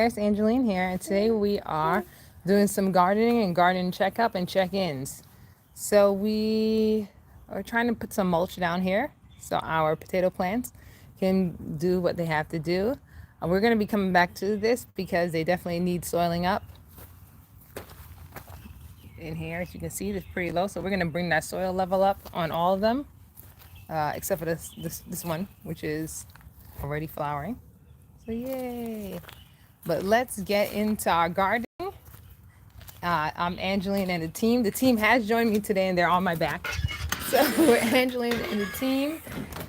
It's Angeline here, and today we are doing some gardening and garden checkup and check-ins. So we are trying to put some mulch down here so our potato plants can do what they have to do. We're going to be coming back to this because they definitely need soiling up in here. As you can see, it's pretty low, so we're going to bring that soil level up on all of them, except for this one, which is already flowering. So yay! But let's get into our garden. I'm Angeline and the team. The team has joined me today and they're on my back. So we're Angeline and the team.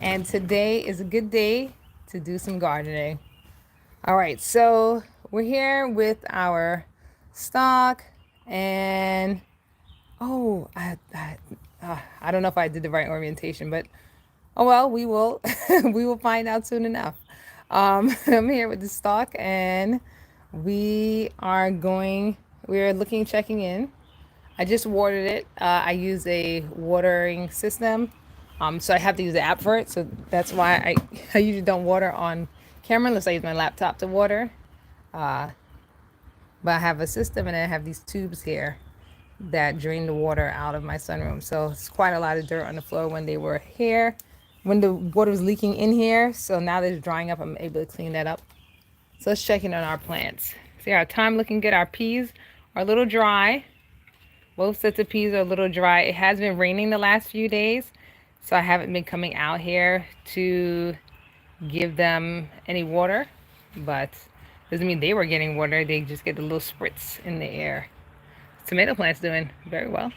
And today is a good day to do some gardening. All right, so we're here with our stock and I don't know if I did the right orientation, but oh well, we will we will find out soon enough. I'm here with the stock and we're looking, checking in. I just watered it. I use a watering system. So I have to use the app for it. So that's why I usually don't water on camera unless I use my laptop to water. But I have a system and I have these tubes here that drain the water out of my sunroom. So it's quite a lot of dirt on the floor when they were here, when the water was leaking in here. So now that it's drying up, I'm able to clean that up. So let's check in on our plants. See our thyme looking good. Our peas are a little dry. Both sets of peas are a little dry. It has been raining the last few days, so I haven't been coming out here to give them any water, but doesn't mean they were getting water. They just get a little spritz in the air. Tomato plant's doing very well.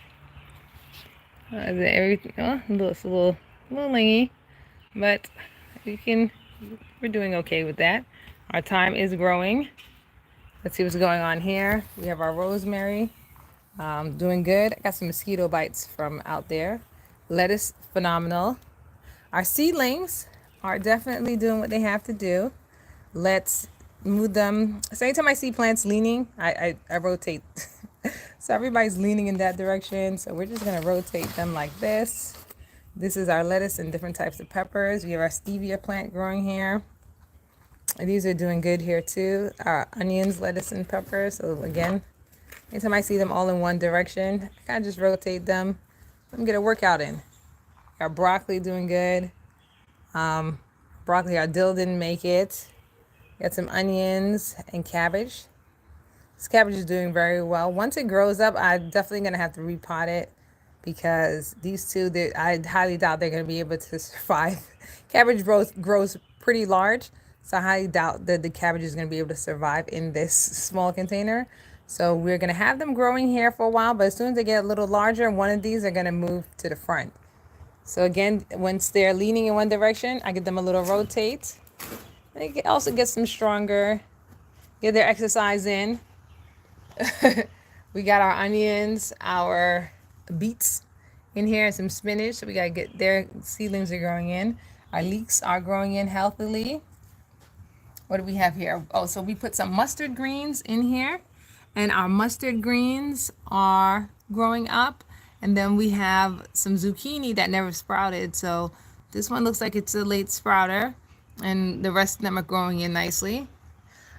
Everything, it's a little lingy, but we're doing okay with that. Our thyme is growing. Let's see what's going on here. We have our rosemary, doing good. I got some mosquito bites from out there. Lettuce, phenomenal. Our seedlings are definitely doing what they have to do. Let's move them. So anytime I see plants leaning, I rotate. So everybody's leaning in that direction. So we're just gonna rotate them like this. This is our lettuce and different types of peppers. We have our stevia plant growing here. And these are doing good here too. Our onions, lettuce, and peppers. So again, anytime I see them all in one direction, I kind of just rotate them. Let me get a workout in. Our broccoli doing good. Broccoli, our dill didn't make it. Got some onions and cabbage. This cabbage is doing very well. Once it grows up, I'm definitely going to have to repot it because these two, I highly doubt they're going to be able to survive. Cabbage grows pretty large, so I highly doubt that the cabbage is going to be able to survive in this small container. So we're going to have them growing here for a while, but as soon as they get a little larger, one of these are going to move to the front. So again, once they're leaning in one direction, I give them a little rotate. They can also get some stronger, get their exercise in. We got our onions, our beets in here, and some spinach. So we got to get their seedlings are growing in. Our leeks are growing in healthily. What do we have here? Oh, so we put some mustard greens in here, and our mustard greens are growing up. And then we have some zucchini that never sprouted. So this one looks like it's a late sprouter, and the rest of them are growing in nicely.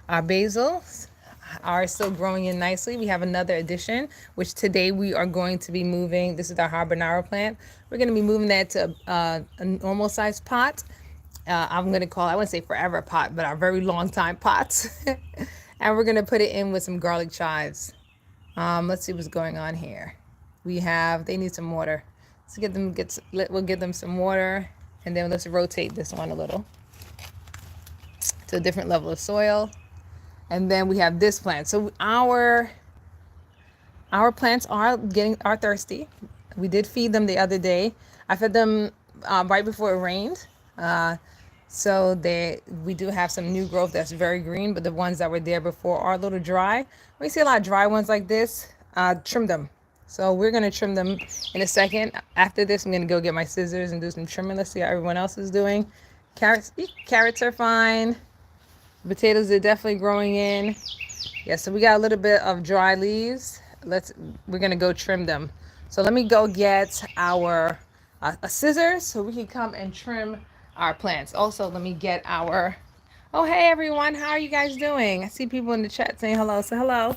Our basils are still growing in nicely. We have another addition, which today we are going to be moving. This is our habanero plant. We're going to be moving that to a normal size pot. I'm going to call, I wouldn't say forever pot, but our very long time pots. And we're going to put it in with some garlic chives. Let's see what's going on here. They need some water. We'll give them some water, and then let's rotate this one a little to a different level of soil. And then we have this plant. So our plants are thirsty. We did feed them the other day. I fed them right before it rained. So we do have some new growth that's very green, but the ones that were there before are a little dry. When you see a lot of dry ones like this, trim them. So we're going to trim them in a second. After this, I'm going to go get my scissors and do some trimming. Let's see how everyone else is doing. Carrots are fine. Potatoes are definitely growing in. Yeah, so we got a little bit of dry leaves. We're going to go trim them. So let me go get our scissors so we can come and trim our plants. Also, let me get our Oh, hey everyone, how are you guys doing? I see people in the chat saying hello, so hello.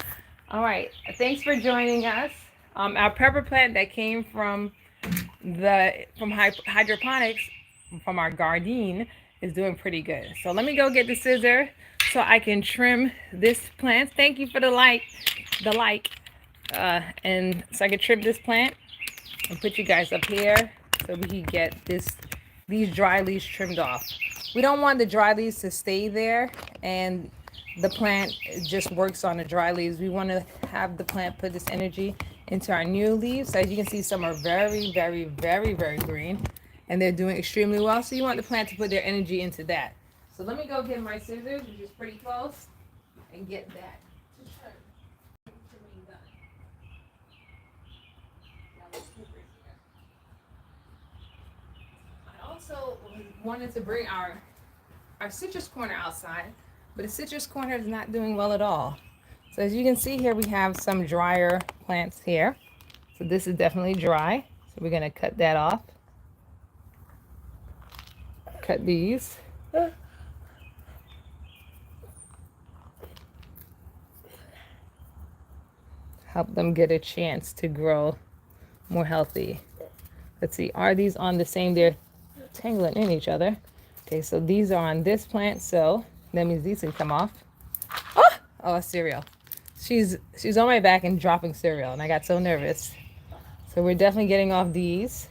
All right, thanks for joining us. Our pepper plant that came from hydroponics from our garden is doing pretty good. So let me go get the scissor so I can trim this plant. Thank you for and so I can trim this plant and put you guys up here so we can get these dry leaves trimmed off. We don't want the dry leaves to stay there and the plant just works on the dry leaves. We want to have the plant put this energy into our new leaves. So as you can see, some are very, very, very, very green and they're doing extremely well. So you want the plant to put their energy into that. So let me go get my scissors, which is pretty close, and get that to trim. Trimming done. Got my scissors here. I also wanted to bring our citrus corner outside, but the citrus corner is not doing well at all. So as you can see here, we have some drier plants here. So this is definitely dry. So we're gonna cut that off. Cut these. Help them get a chance to grow more healthy. Let's see, are these on the same? They're tangling in each other. Okay, so these are on this plant, so that means these can come off. Oh, a cereal. She's on my back and dropping cereal, and I got so nervous. So we're definitely getting off these.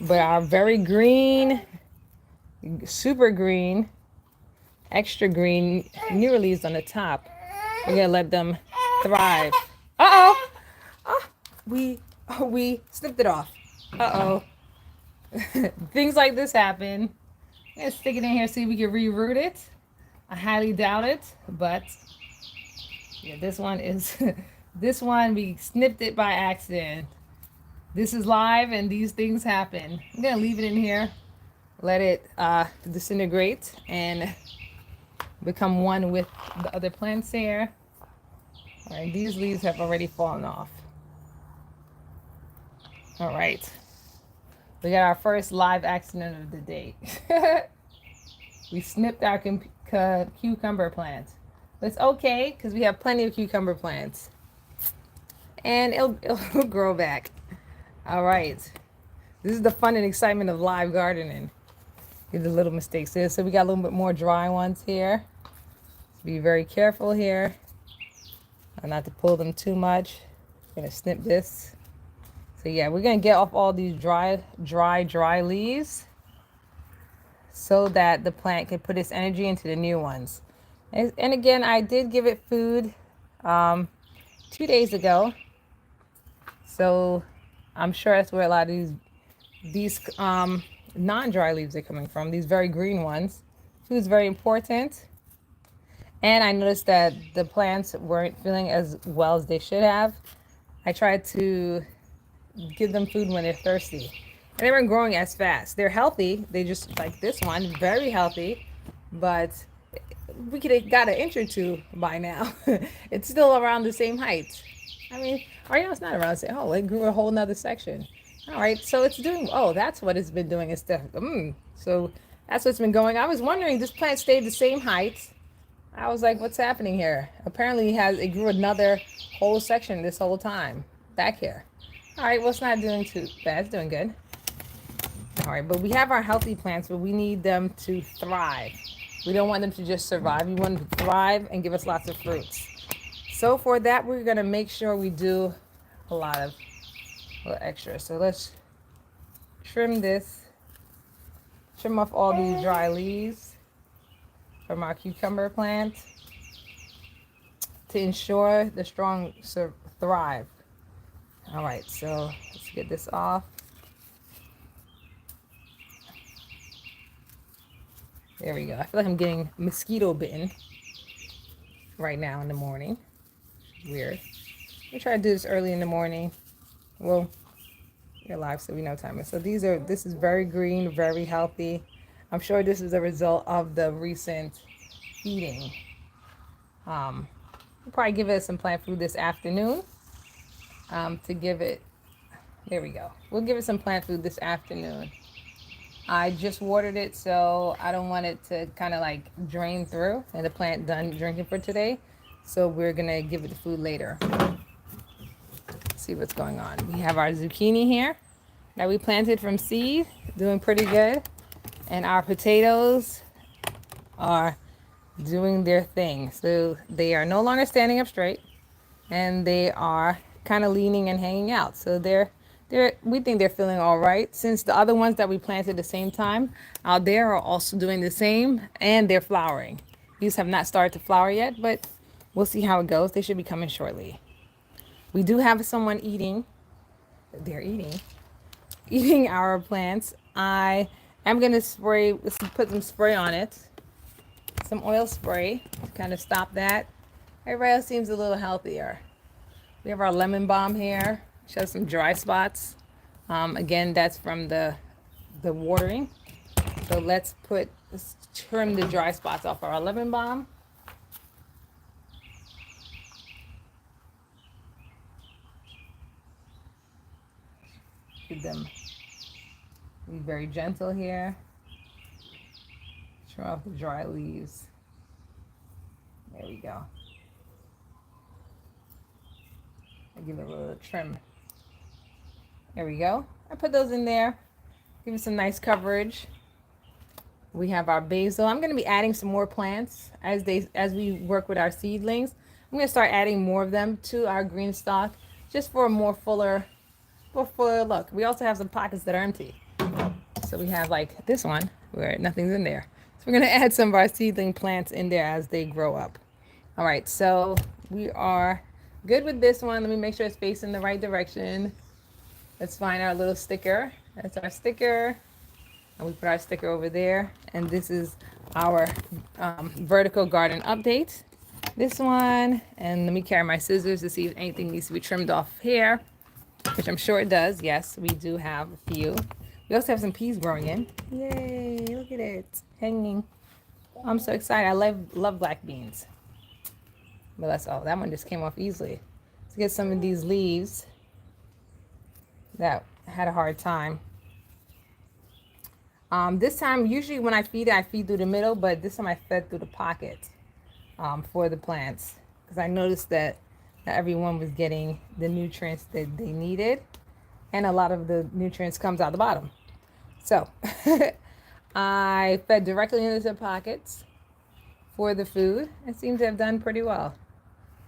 But our very green, super green, extra green newer leaves on the top, we're gonna let them thrive. Uh-oh! Oh, we snipped it off. Uh-oh. Things like this happen. Let's stick it in here, see if we can reroot it. I highly doubt it, but yeah, this one is this one we snipped it by accident. This is live and these things happen. I'm gonna leave it in here, let it disintegrate and become one with the other plants here. All right, these leaves have already fallen off. All right, we got our first live accident of the day. We snipped our cucumber plant. But it's okay because we have plenty of cucumber plants. And it'll grow back. All right. This is the fun and excitement of live gardening. Get the little mistakes there. So we got a little bit more dry ones here. Be very careful here. Not to pull them too much. I'm gonna snip this. So yeah, we're gonna get off all these dry leaves so that the plant can put its energy into the new ones. And again, I did give it food 2 days ago. So I'm sure that's where a lot of these non-dry leaves are coming from, these very green ones. Food is very important. And I noticed that the plants weren't feeling as well as they should have. I tried to give them food when they're thirsty. And they weren't growing as fast. They're healthy. They just, like this one, very healthy. But we could have got an inch or two by now. It's still around the same height. I mean, or it's not around the same. Oh, it grew a whole nother section. All right, so it's doing, oh, that's what it's been doing instead. So that's what's been going. I was wondering, this plant stayed the same height. I was like, what's happening here? Apparently it grew another whole section this whole time back here. All right, well, it's not doing too bad. It's doing good. All right, but we have our healthy plants, but we need them to thrive. We don't want them to just survive. We want them to thrive and give us lots of fruits. So for that, we're gonna make sure we do a little extra. So let's trim this, trim off all these dry leaves from our cucumber plant to ensure the strong thrive. All right, so let's get this off. There we go. I feel like I'm getting mosquito bitten right now in the morning. Weird. We try to do this early in the morning. Well, you're live, so we know timing. So this is very green, very healthy. I'm sure this is a result of the recent feeding. We'll probably give it some plant food this afternoon. To give it, there we go. We'll give it some plant food this afternoon. I just watered it, so I don't want it to kind of like drain through and the plant done drinking for today. So we're gonna give it the food later. See what's going on. We have our zucchini here that we planted from seed, doing pretty good. And our potatoes are doing their thing. So they are no longer standing up straight and they are kind of leaning and hanging out. So we think they're feeling all right. Since the other ones that we planted at the same time out there are also doing the same and they're flowering. These have not started to flower yet, but we'll see how it goes. They should be coming shortly. We do have someone eating. They're eating our plants. I am going to put some spray on it. Some oil spray to kind of stop that. Everybody else seems a little healthier. We have our lemon balm here. Shows some dry spots. Again, that's from the watering. So let's trim the dry spots off our lemon balm. Give them, be very gentle here. Trim off the dry leaves. There we go. I give it a little trim. There we go. I put those in there. Give it some nice coverage. We have our basil. I'm going to be adding some more plants as we work with our seedlings. I'm going to start adding more of them to our green stock just for a more fuller look. We also have some pockets that are empty. So we have like this one where nothing's in there. So we're going to add some of our seedling plants in there as they grow up. All right, so we are good with this one. Let me make sure it's facing the right direction. Let's find our little sticker. That's our sticker. And we put our sticker over there. And this is our vertical garden update. This one. And let me carry my scissors to see if anything needs to be trimmed off here, which I'm sure it does. Yes, we do have a few. We also have some peas growing in. Yay, look at it, hanging. I'm so excited. I love black beans. But that one just came off easily. Let's get some of these leaves that had a hard time. This time, usually when I feed it, I feed through the middle, but this time I fed through the pocket for the plants. Because I noticed that not everyone was getting the nutrients that they needed. And a lot of the nutrients comes out the bottom. So, I fed directly into the pockets for the food. It seemed to have done pretty well.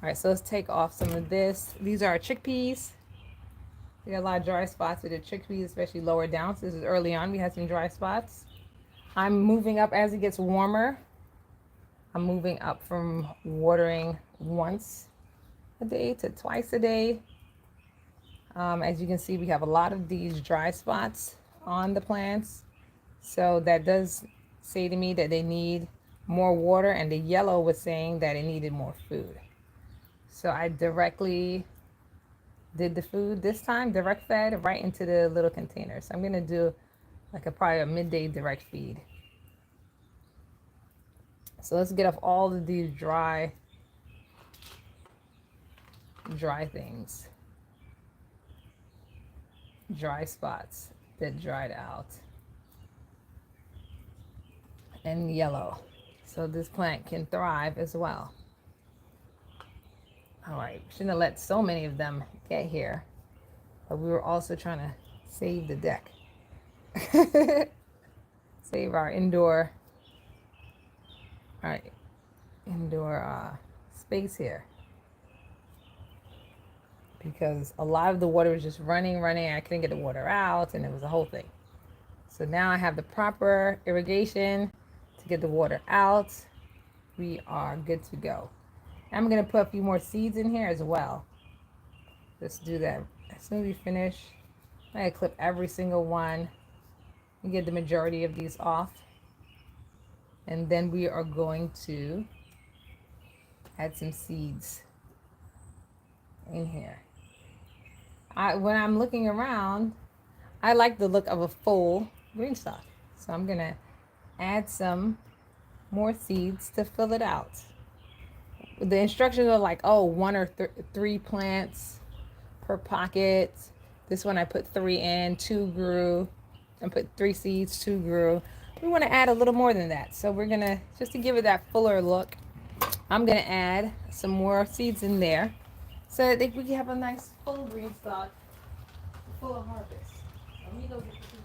All right, so let's take off some of this. These are our chickpeas. We got a lot of dry spots with the chickpeas, especially lower down. So this is early on. We had some dry spots. I'm moving up as it gets warmer. I'm moving up from watering once a day to twice a day. As you can see, we have a lot of these dry spots on the plants. So that does say to me that they need more water, and the yellow was saying that it needed more food. So I directly did the food this time, direct fed right into the little container. So I'm going to do like probably a midday direct feed. So let's get off all of these dry things. Dry spots that dried out. And yellow. So this plant can thrive as well. All right, shouldn't have let so many of them get here. But we were also trying to save the deck. Save our indoor space here. Because a lot of the water was just running. I couldn't get the water out, and it was a whole thing. So now I have the proper irrigation to get the water out. We are good to go. I'm going to put a few more seeds in here as well. Let's do that. As soon as we finish, I'm going to clip every single one and get the majority of these off. And then we are going to add some seeds in here. When I'm looking around, I like the look of a full green stock. So I'm going to add some more seeds to fill it out. The instructions are like, 1 or 3 plants per pocket. This one I put 3 in, 2 grew, and put 3 seeds, 2 grew. We want to add a little more than that. So we're going to, just to give it that fuller look, I'm going to add some more seeds in there so that we can have a nice full green stalk, full of harvest. Let me go get the seeds.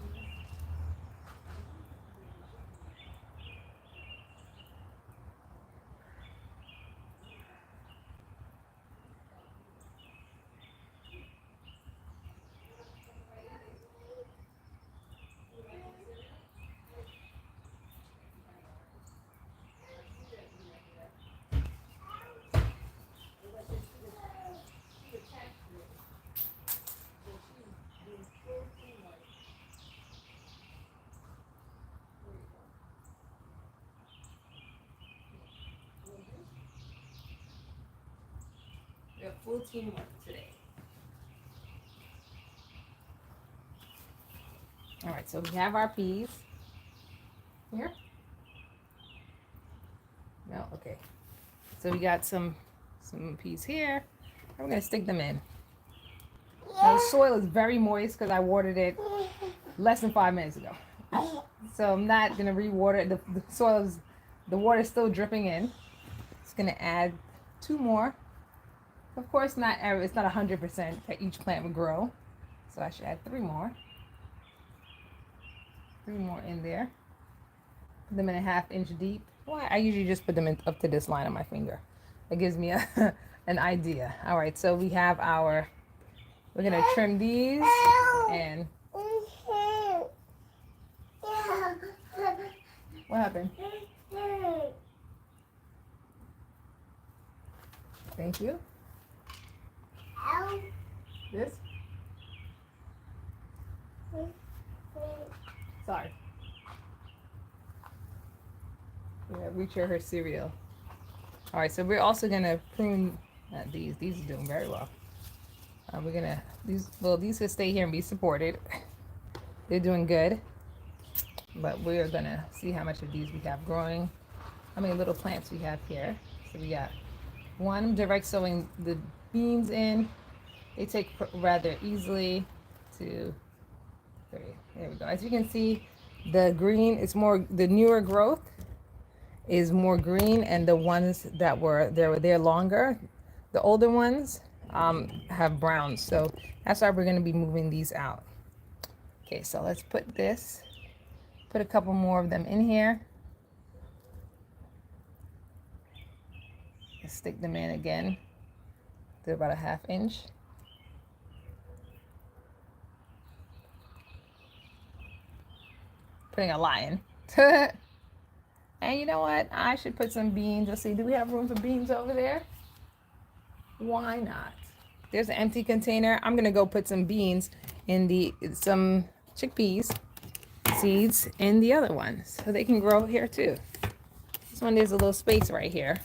We have full teamwork today. All right, so we have our peas here. No, okay. So we got some peas here. I'm gonna stick them in. Now the soil is very moist because I watered it less than 5 minutes ago. So I'm not gonna re-water it. The soil is, the water is still dripping in. Just gonna add 2 more. Of course, it's not 100% that each plant would grow. So I should add 3 more. 3 more in there. Put them in a 1/2 inch deep. Well, I usually just put them in up to this line on my finger. That gives me an idea. All right, so we have our, we're gonna trim these and what happened? Thank you. This? Sorry. Yeah, reach her cereal. All right, so we're also gonna prune these. These are doing very well. We're gonna, these will stay here and be supported. They're doing good. But we're gonna see how much of these we have growing. How many little plants we have here. So we got 1 direct sowing the beans in. They take rather easily. 2, 3. There we go. As you can see, the green is more, the newer growth is more green, and the ones that were there longer, the older ones have browns. So that's why we're going to be moving these out. Okay, so let's put a couple more of them in here. Let's stick them in again. They're about a 1/2 inch. Putting a lot in. And you know what? I should put some beans. Let's see, do we have room for beans over there? Why not? There's an empty container. I'm gonna go put some beans in some chickpeas seeds in the other one so they can grow here too. This one, there's a little space right here.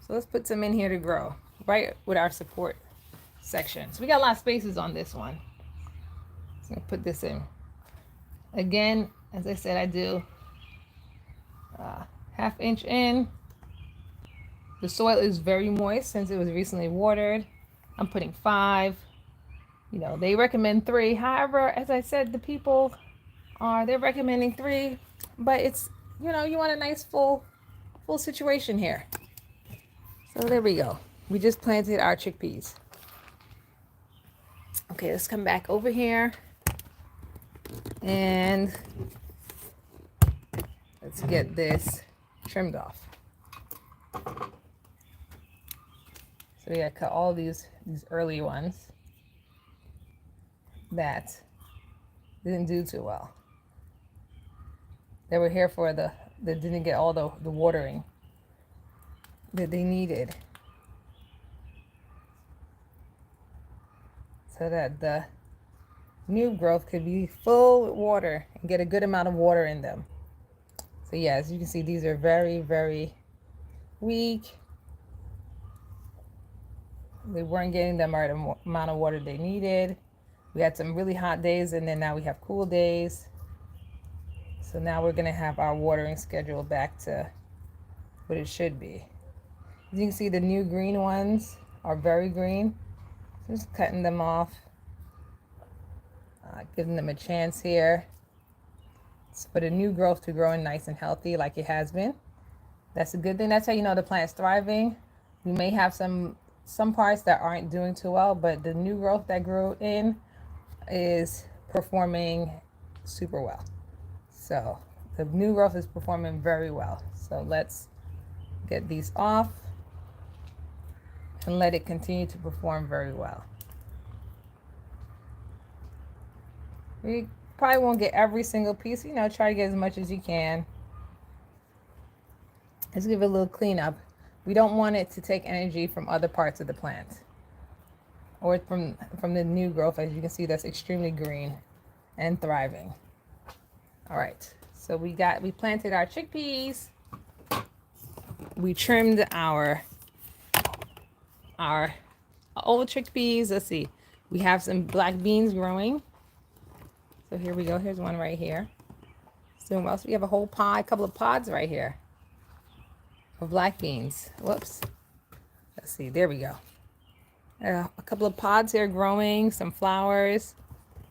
So let's put some in here to grow right with our support section. So we got a lot of spaces on this one. So I'm gonna put this in. Again, as I said, I do 1/2 inch in. The soil is very moist since it was recently watered. I'm putting 5. You know, they recommend 3. However, as I said, the people they're recommending 3, but it's, you know, you want a nice full situation here. So there we go. We just planted our chickpeas. Okay, let's come back over here and let's get this trimmed off. So we gotta cut all these early ones that didn't do too well. They were here for they didn't get all the watering that they needed, so that the new growth could be full with water and get a good amount of water in them. So yeah, as you can see, these are very, very weak. They weren't getting the right amount of water they needed. We had some really hot days, and then now we have cool days. So now we're gonna have our watering schedule back to what it should be. As you can see, the new green ones are very green. Just cutting them off giving them a chance here for the new growth to grow in nice and healthy like it has been. That's a good thing. That's how you know the plant's thriving. You may have some parts that aren't doing too well, but the new growth that grew in is performing super well. So the new growth is performing very well. So let's get these off and let it continue to perform very well. We probably won't get every single piece, you know, try to get as much as you can. Let's give it a little cleanup. We don't want it to take energy from other parts of the plant or from the new growth. As you can see, that's extremely green and thriving. All right, so we planted our chickpeas. We trimmed our old chickpeas. Let's see, we have some black beans growing. So here we go. Here's one right here. It's doing well. So we have a whole pod, a couple of pods right here of black beans. Whoops. Let's see. There we go. A couple of pods here growing, some flowers.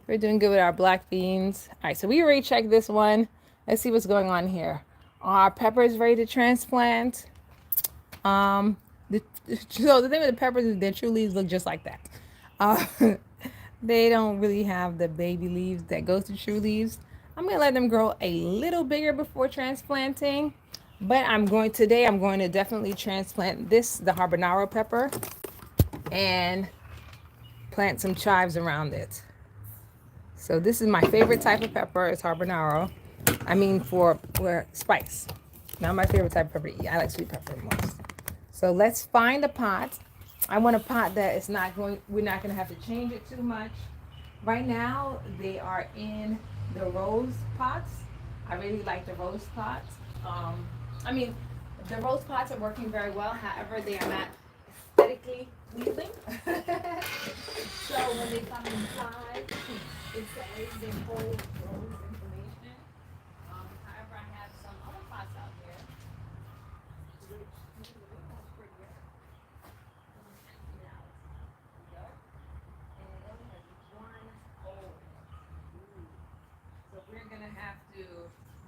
We're doing good with our black beans. All right, so we already checked this one. Let's see what's going on here. Our pepper is ready to transplant. So the thing with the peppers is their true leaves look just like that. They don't really have the baby leaves that goes to true leaves. I'm gonna let them grow a little bigger before transplanting, but today I'm going to definitely transplant the habanero pepper and plant some chives around it. So this is my favorite type of pepper. It's habanero. I mean for spice. Not my favorite type of pepper to eat. I like sweet pepper most. So let's find a pot. I want a pot that is we're not going to have to change it too much. Right now, they are in the rose pots. I really like the rose pots. The rose pots are working very well. However, they are not aesthetically pleasing. So when they come inside, it says they hold rose information. However, I have some other pots out there, which is a little more prettier. So we're gonna have to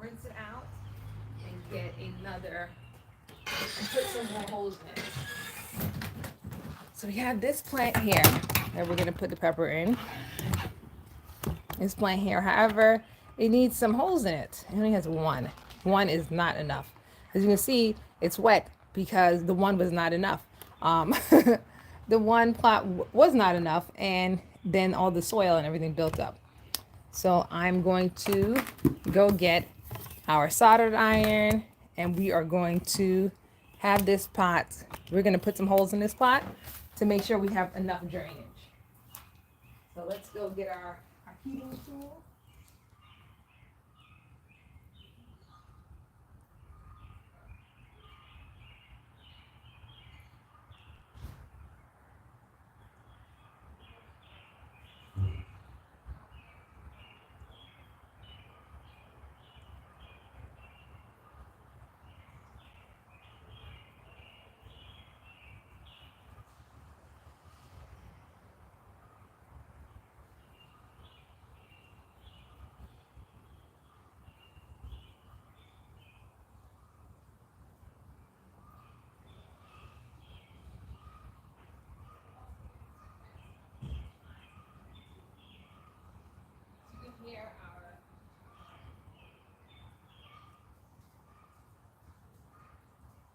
rinse it out and get another and put some more holes in it. So we have this plant here that we're gonna put the pepper in. This plant here, however, it needs some holes in it. It only has one. One is not enough. As you can see, it's wet because the one was not enough. The one plot was not enough, and then all the soil and everything built up. So I'm going to go get our soldered iron, and we are going to have this pot. We're going to put some holes in this pot to make sure we have enough drainage. So let's go get our heating tool.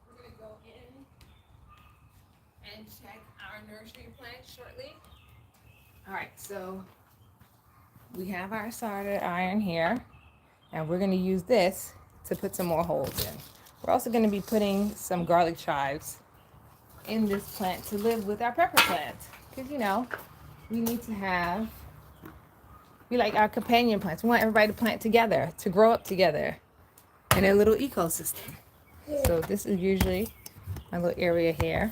We're going to go in and check our nursery plant shortly. All right, so we have our soldered iron here, and we're going to use this to put some more holes in. We're also going to be putting some garlic chives in this plant to live with our pepper plant, because we like our companion plants. We want everybody to plant together, to grow up together in a little ecosystem. So this is usually my little area here.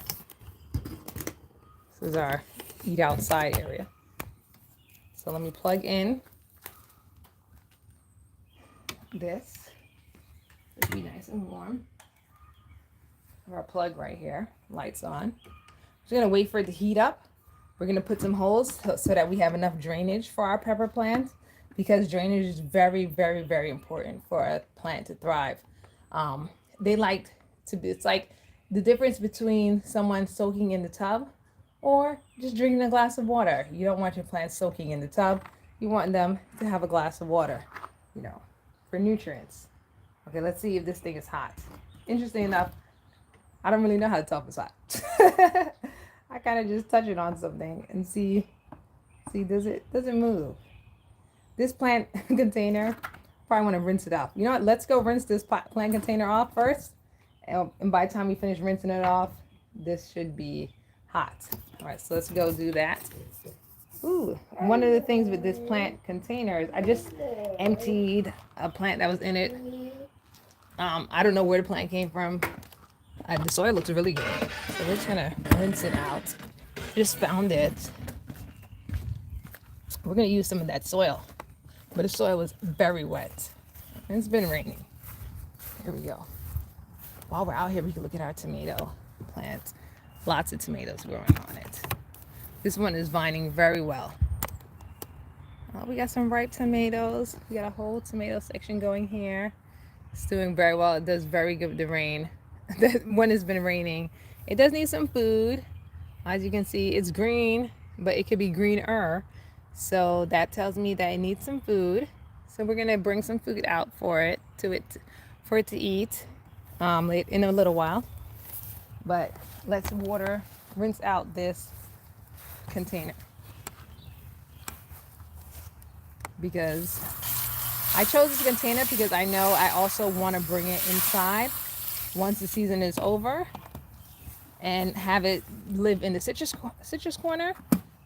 This is our eat outside area. So let me plug in this. It'll be nice and warm. Our plug right here, lights on. Just gonna wait for it to heat up. We're gonna put some holes so that we have enough drainage for our pepper plant. because drainage is very, very, very important for a plant to thrive. They like to be, it's like the difference between someone soaking in the tub or just drinking a glass of water. You don't want your plants soaking in the tub. You want them to have a glass of water, you know, for nutrients. Okay, let's see if this thing is hot. Interesting enough, I don't really know how to tell if it's hot. I kind of just touch it on something and see, does it move? This plant container, probably want to rinse it off. You know what? Let's go rinse this plant container off first. And by the time we finish rinsing it off, this should be hot. All right, so let's go do that. Ooh, one of the things with this plant container is I just emptied a plant that was in it. I don't know where the plant came from. The soil looks really good. So we're just gonna rinse it out. Just found it. We're gonna use some of that soil. But the soil was very wet. And it's been raining. Here we go. While we're out here, we can look at our tomato plants. Lots of tomatoes growing on it. This one is vining very well. Oh, we got some ripe tomatoes. We got a whole tomato section going here. It's doing very well. It does very good with the rain. When it's been raining. It does need some food. As you can see, it's green, but it could be greener. So that tells me that it needs some food. So we're gonna bring some food out for it to eat in a little while. But let's rinse out this container because I chose this container because I know I also want to bring it inside once the season is over and have it live in the citrus corner.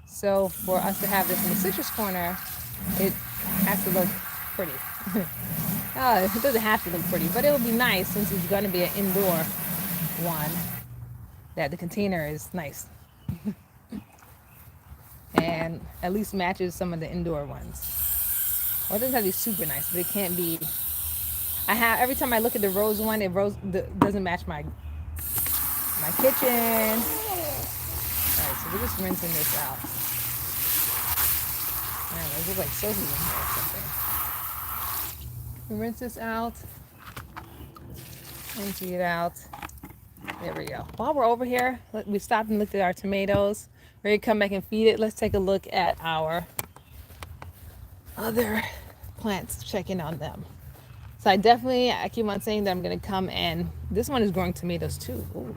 So for us to have this in the citrus corner, it has to look pretty. It doesn't have to look pretty, but it will be nice since it's going to be an indoor one, that the container is nice and at least matches some of the indoor ones. Well, it doesn't have to be super nice, but it can't be. Every time I look at the rose one, doesn't match my kitchen. All right, so we're just rinsing this out. Man, it looks like soapy in here or something. We rinse this out. Empty it out. There we go. While we're over here, we stopped and looked at our tomatoes. Ready to come back and feed it. Let's take a look at our other plants, checking on them. So I keep on saying that I'm going to come and, this one is growing tomatoes too. Ooh,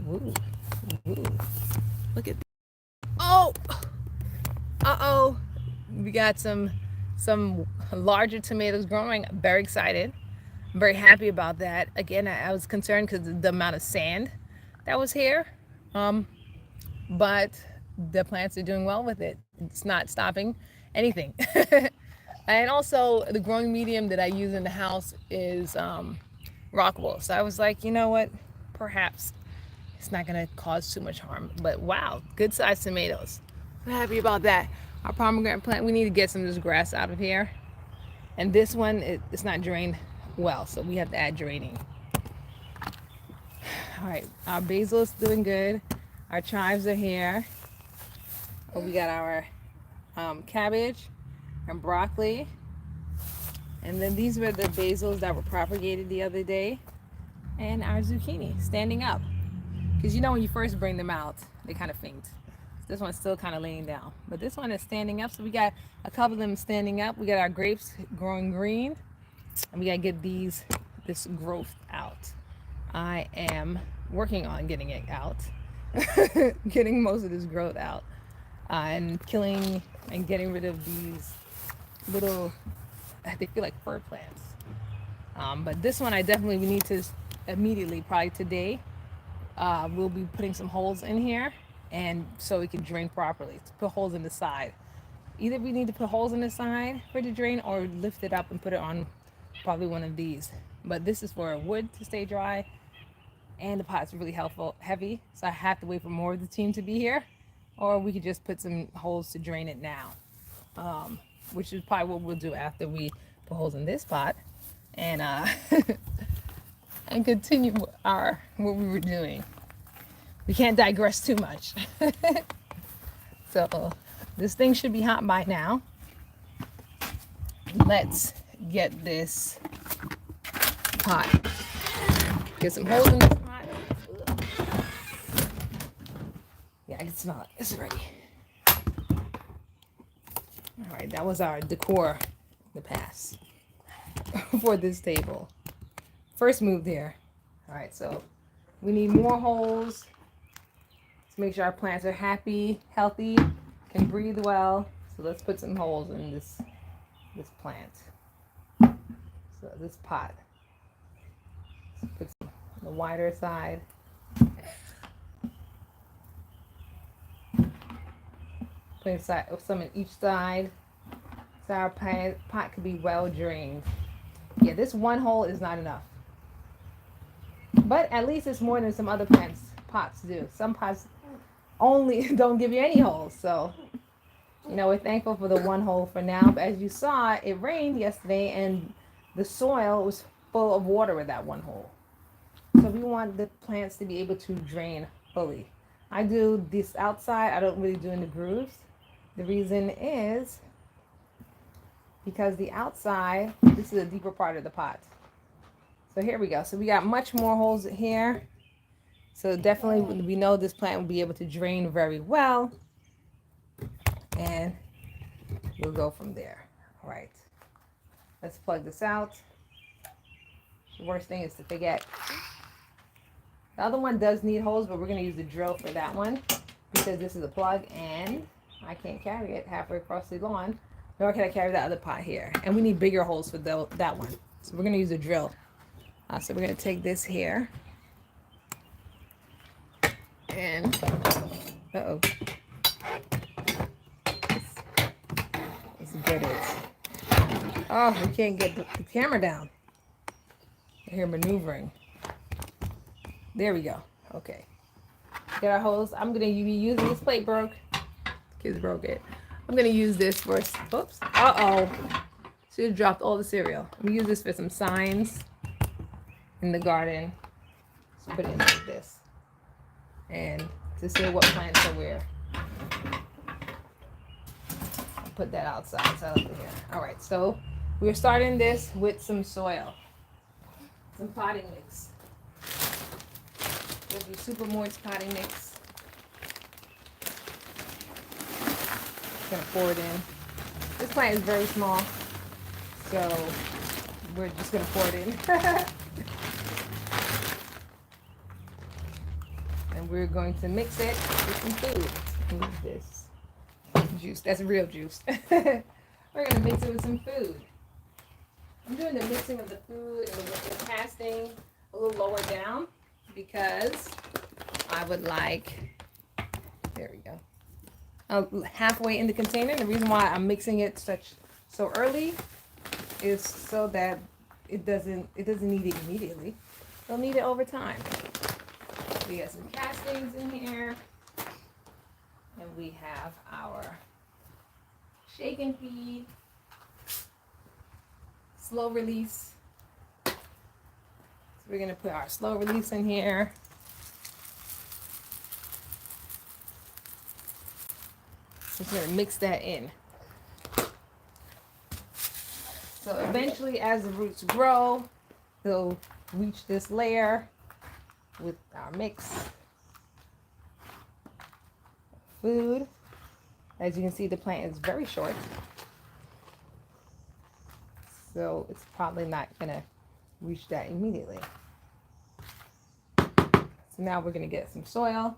ooh, ooh. Look at that. Oh, uh-oh. We got some larger tomatoes growing. I'm very excited. I'm very happy about that. Again, I was concerned because of the amount of sand that was here. But the plants are doing well with it. It's not stopping anything. And also the growing medium that I use in the house is rock wool. So I was like, you know what? Perhaps it's not gonna cause too much harm. But wow, good sized tomatoes. I'm happy about that. Our pomegranate plant, we need to get some of this grass out of here. And this one, it's not drained well, so we have to add draining. All right, our basil is doing good. Our chives are here. Oh, we got our cabbage and broccoli. And then these were the basils that were propagated the other day. And our zucchini standing up. Because you know when you first bring them out, they kind of faint. This one's still kind of laying down. But this one is standing up. So we got a couple of them standing up. We got our grapes growing green. And we got to get this growth out. I am working on getting it out. Getting most of this growth out. And killing and getting rid of these little, they feel like fur plants. But this one we need to immediately, probably today, we'll be putting some holes in here and so it can drain properly. To put holes in the side. Either we need to put holes in the side for it to drain or lift it up and put it on probably one of these. But this is for wood to stay dry, and the pot's really heavy, so I have to wait for more of the team to be here, or we could just put some holes to drain it now, which is probably what we'll do after we put holes in this pot and and continue what we were doing. We can't digress too much. So this thing should be hot by now. let's get this pot. Get some holes in this pot. Yeah, I can smell it. It's ready. All right, that was our decor, the pass for this table. First move there. All right, so we need more holes to make sure our plants are happy, healthy, can breathe well. So let's put some holes in this plant. So this pot. Let's put some on the wider side. Put some in each side. So our pot could be well drained. Yeah, this one hole is not enough. But at least it's more than some other pots do. Some pots only don't give you any holes. So, we're thankful for the one hole for now. But as you saw, it rained yesterday and the soil was full of water with that one hole. So we want the plants to be able to drain fully. I do this outside. I don't really do in the grooves. The reason is because the outside, this is a deeper part of the pot. So here we go. So we got much more holes here. So definitely we know this plant will be able to drain very well. And we'll go from there. All right. Let's plug this out. The worst thing is to forget. The other one does need holes, but we're going to use the drill for that one because this is a plug and I can't carry it halfway across the lawn. Nor can I carry that other pot here. And we need bigger holes for that one. So we're going to use a drill. So we're going to take this here. And, uh-oh. Let's get it. Oh, we can't get the camera down. We're here maneuvering. There we go. Okay. Get our hose. I'm going to be using this plate broke. Kids broke it. I'm going to use this for, oops. Uh-oh. Should have dropped all the cereal. I'm going to use this for some signs in the garden. Just put it in like this. And to say what plants are where. I'll put that outside. So here. All right. So we're starting this with some soil. Some potting mix. We'll do super moist potting mix. Gonna pour it in. This plant is very small, so we're just gonna pour it in. And we're going to mix it with some food. What is this? Juice. That's real juice. We're gonna mix it with some food. I'm doing the mixing of the food and the casting a little lower down because I would like, there we go, halfway in the container. The reason why I'm mixing it so early is so that it doesn't need it immediately. They'll need it over time. We got some castings in here, and we have our shake and feed, slow release. So we're gonna put our slow release in here. Just gonna mix that in. So eventually, as the roots grow, they'll reach this layer with our mix. Food. As you can see, the plant is very short. So it's probably not gonna reach that immediately. So now we're gonna get some soil.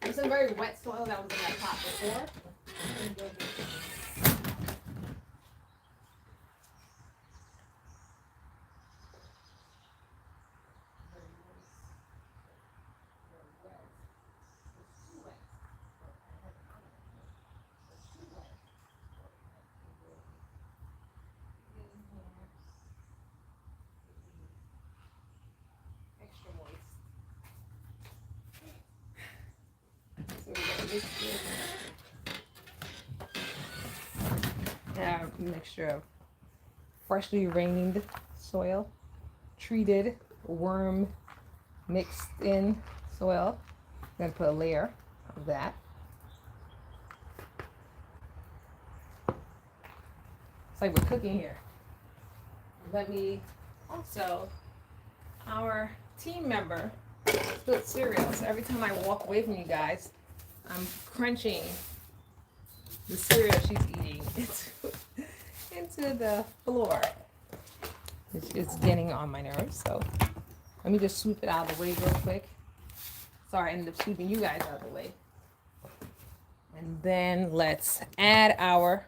There's some very wet soil that was in that pot before. A mixture of freshly rained soil, treated worm mixed in soil. I'm going to put a layer of that. like we're cooking here. Let me also, our team member spilled cereal. So every time I walk away from you guys, I'm crunching the cereal she's eating into the floor. It's getting on my nerves. So let me just sweep it out of the way real quick. Sorry, I ended up sweeping you guys out of the way. And then let's add our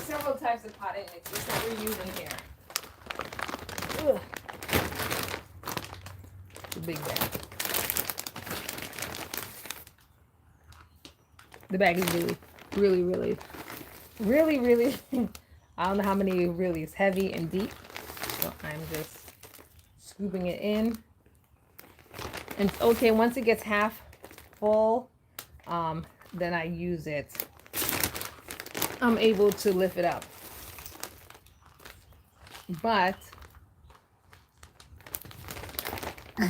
several types of potted mix. This is what we're using here. Ugh. The big bag. The bag is really, I don't know how many really is heavy and deep. So I'm just scooping it in. And okay, once it gets half full, then I use it. I'm able to lift it up. But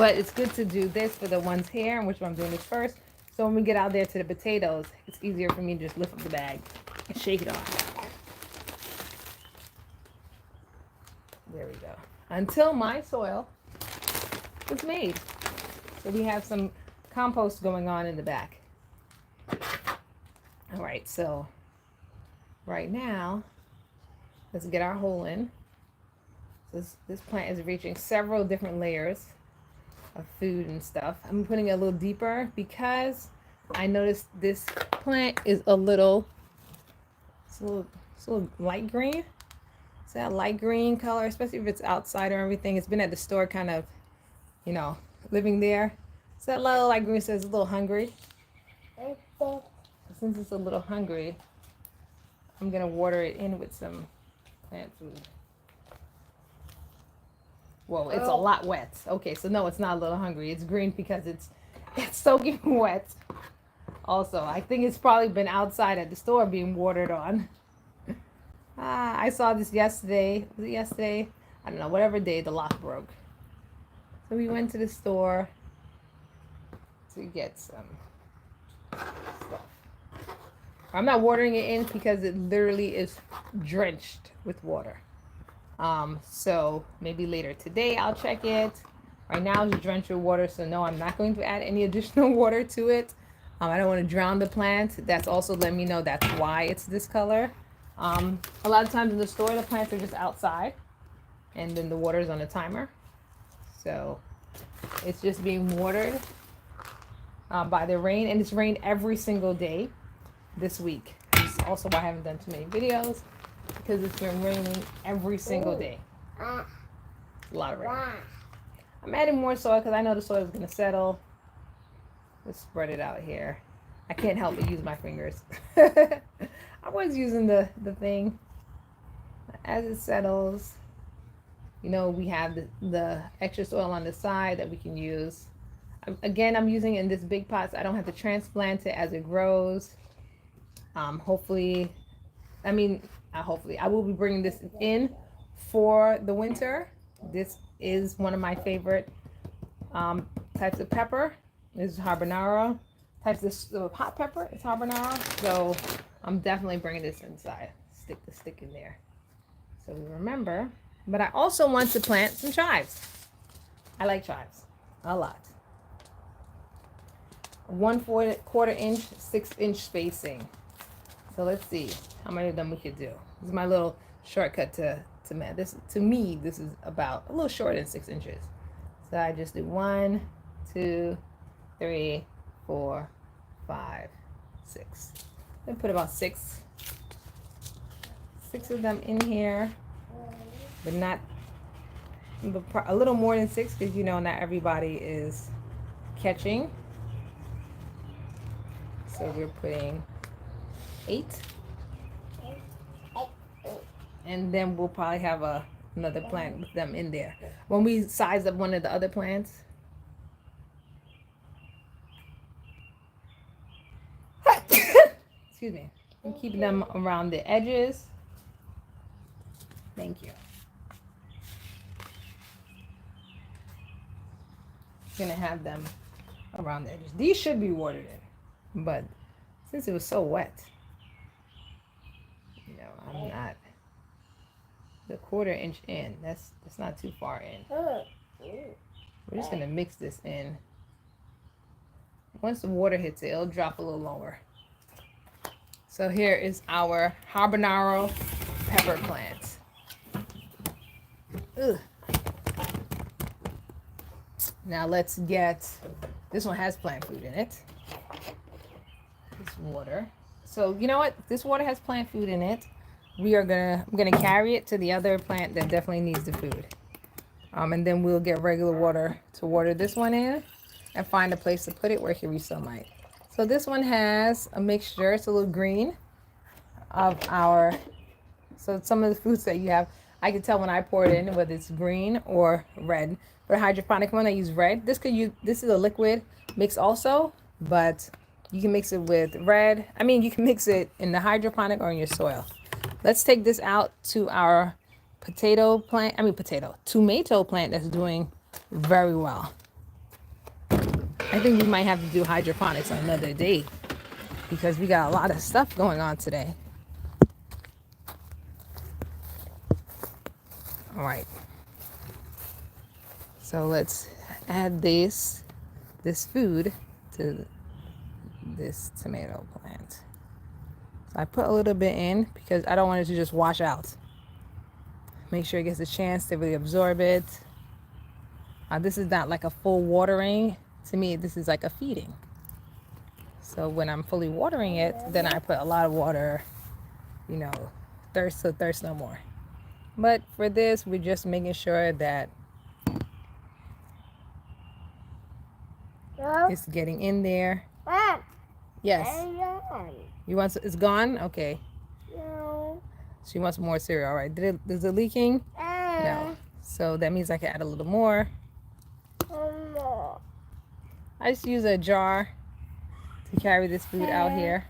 it's good to do this for the ones here, which I'm doing this first. So when we get out there to the potatoes, it's easier for me to just lift up the bag and shake it off. There we go. Until my soil is made. So we have some compost going on in the back. All right, so right now, let's get our hole in. This plant is reaching several different layers of food and stuff. I'm putting it a little deeper because I noticed this plant is a little light green. It's that light green color, especially if it's outside or everything. It's been at the store kind of, living there. So that little light green says a little hungry. Since it's a little hungry, I'm gonna water it in with some plant food. Whoa, it's a lot wet. Okay, so no, it's not a little hungry. It's green because it's soaking wet. Also, I think it's probably been outside at the store being watered on. I saw this yesterday. Was it yesterday? I don't know, whatever day the lock broke. So we went to the store to get some stuff. I'm not watering it in because it literally is drenched with water. So maybe later today I'll check it. Right now it's drenched with water, so no, I'm not going to add any additional water to it. I don't want to drown the plant. That's also letting me know that's why it's this color. A lot of times in the store, the plants are just outside, and then the water is on a timer. So it's just being watered by the rain, and it's rained every single day this week. That's also why I haven't done too many videos, because it's been raining every single day. A lot of rain. I'm adding more soil because I know the soil is going to settle. Let's spread it out here. I can't help but use my fingers. I was using the thing. As it settles, we have the extra soil on the side that we can use. Again, I'm using it in this big pot, so I don't have to transplant it as it grows. Hopefully, I will be bringing this in for the winter. This is one of my favorite types of pepper. This is habanero. Types of hot pepper is habanero. So I'm definitely bringing this inside. Stick the stick in there. So we remember. But I also want to plant some chives. I like chives a lot. 1/4 inch, 6-inch spacing. So let's see how many of them we could do. This is my little shortcut to math. To me, this is about a little shorter than 6 inches. So I just do 1, 2, 3, 4, 5, 6. I put about six of them in here, but not a little more than 6 because not everybody is catching. So we're putting 8, and then we'll probably have another plant with them in there when we size up one of the other plants. Excuse me. I'm keeping them around the edges. Thank you. Gonna have them around the edges. These should be watered in. But since it was so wet, I'm not the 1/4 inch in. That's not too far in. We're just gonna mix this in. Once the water hits it, it'll drop a little lower. So here is our habanero pepper plant. Ugh. Now let's get, this one has plant food in it. This water. So you know what? This water has plant food in it. I'm gonna carry it to the other plant that definitely needs the food. And then we'll get regular water to water this one in and find a place to put it where it can reach sunlight. So this one has a mixture, it's a little green, of so some of the fruits that you have, I can tell when I pour it in whether it's green or red. For the hydroponic one, I use red. This is a liquid mix also, but you can mix it with red. I mean, you can mix it in the hydroponic or in your soil. Let's take this out to our tomato plant that's doing very well. I think we might have to do hydroponics on another day because we got a lot of stuff going on today. All right. So let's add this food to this tomato plant. So I put a little bit in because I don't want it to just wash out. Make sure it gets a chance to really absorb it. This is not like a full watering. To me, this is like a feeding. So when I'm fully watering it, then I put a lot of water, thirst no more. But for this, we're just making sure that it's getting in there. Yes. You want it's gone? Okay. No. She wants more cereal. All right. Is it leaking? No. So that means I can add a little more. I just use a jar to carry this food out here.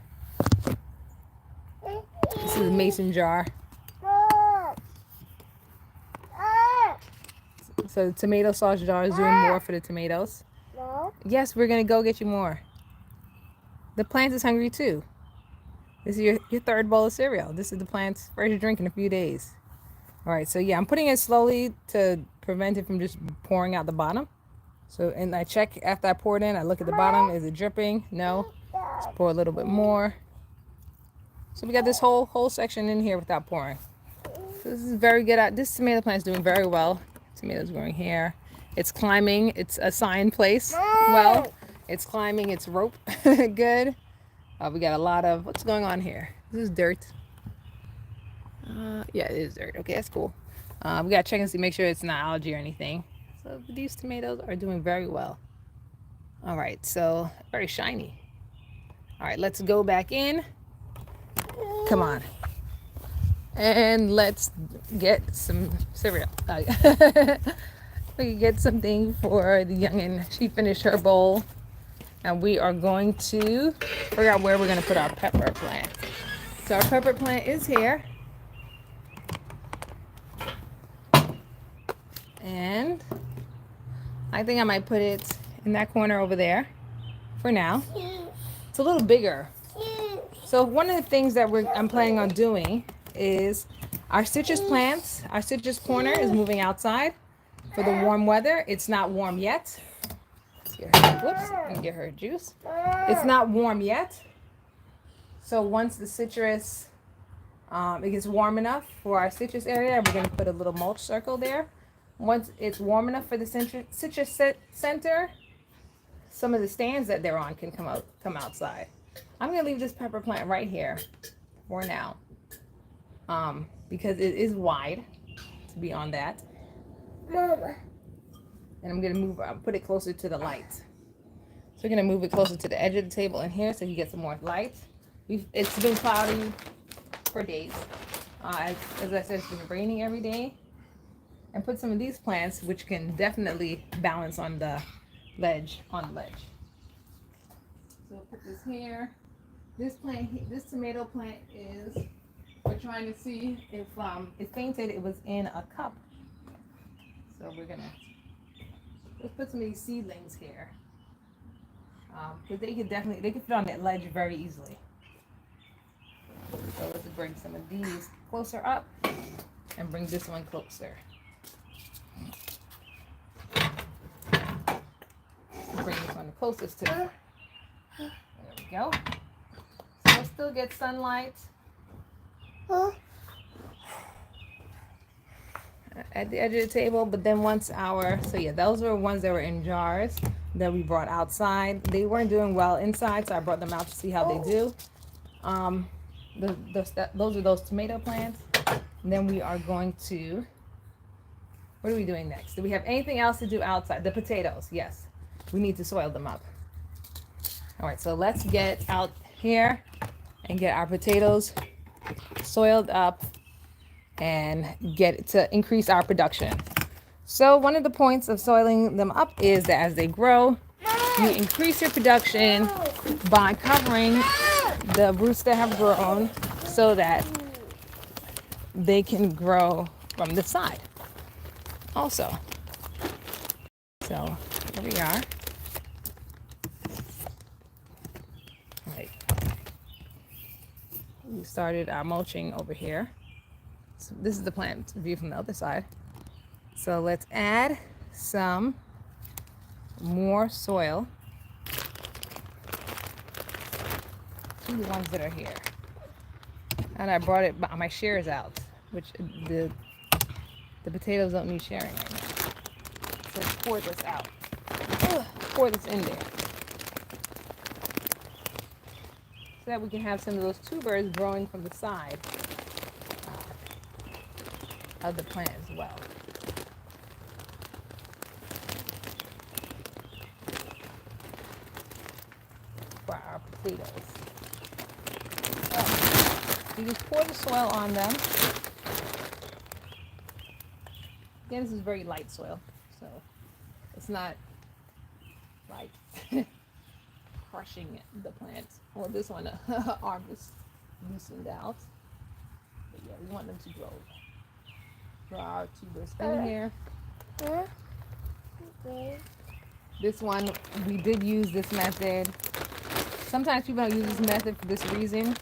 This is a mason jar. So the tomato sauce jar is doing more for the tomatoes. Yes, we're going to go get you more. The plant is hungry too. This is your third bowl of cereal. This is the plant's first drink in a few days. All right, so yeah, I'm putting it slowly to prevent it from just pouring out the bottom. So, and I check after I pour it in, I look at the bottom. Is it dripping? No. Let's pour a little bit more. So we got this whole section in here without pouring. So this is very good. This tomato plant is doing very well. Tomatoes growing here. It's climbing. It's a sign place. Well, it's climbing its rope. Good. We got a lot of, what's going on here? This is dirt. Yeah, it is dirt. Okay, that's cool. We got to check and see, make sure it's not algae or anything. So these tomatoes are doing very well. All right, so very shiny. All right, let's go back in. Come on. And let's get some cereal. We can get something for the youngin'. She finished her bowl. And we are going to figure out where we're going to put our pepper plant. So our pepper plant is here. And I think I might put it in that corner over there for now. It's a little bigger. So one of the things that I'm planning on doing is our citrus plants, our citrus corner is moving outside for the warm weather. It's not warm yet. Whoops, and get her juice. It's not warm yet. So once the citrus, it gets warm enough for our citrus area, we're going to put a little mulch circle there. Once it's warm enough for the citrus center, some of the stands that they're on can come outside. I'm going to leave this pepper plant right here for now, because it is wide to be on that. Mama. And I'm going to put it closer to the light. So we're going to move it closer to the edge of the table in here so you get some more light. It's been cloudy for days. As I said, it's been raining every day. And put some of these plants, which can definitely balance on the ledge. So put this here. This tomato plant we're trying to see if it fainted. It was in a cup. So we're gonna let's put some of these seedlings here. because they could fit on that ledge very easily. So let's bring some of these closer up and bring this one closer. Bring this one closest to it. There we go. So we'll still get sunlight at the edge of the table, but then once so yeah, those were ones that were in jars that we brought outside. They weren't doing well inside, so I brought them out to see how they do. Those are those tomato plants. And then we are going to, what are we doing next? Do we have anything else to do outside? The potatoes, yes. We need to soil them up. All right, so let's get out here and get our potatoes soiled up and get to increase our production. So one of the points of soiling them up is that as they grow, you increase your production by covering the roots that have grown so that they can grow from the side also. So here we are. Right. We started our mulching over here. So this is the plant view from the other side. So let's add some more soil to the ones that are here. And I brought my shears out, which the potatoes don't need sharing right now. So let's pour this out. Pour this in there. So that we can have some of those tubers growing from the side of the plant as well. For our potatoes. So you just pour the soil on them. Again, this is very light soil, so it's not like crushing the plant. Well, this one arm is loosened out. But yeah, we want them to grow. For our tubers in here. This one, we did use this method. Sometimes people don't use this method for this reason.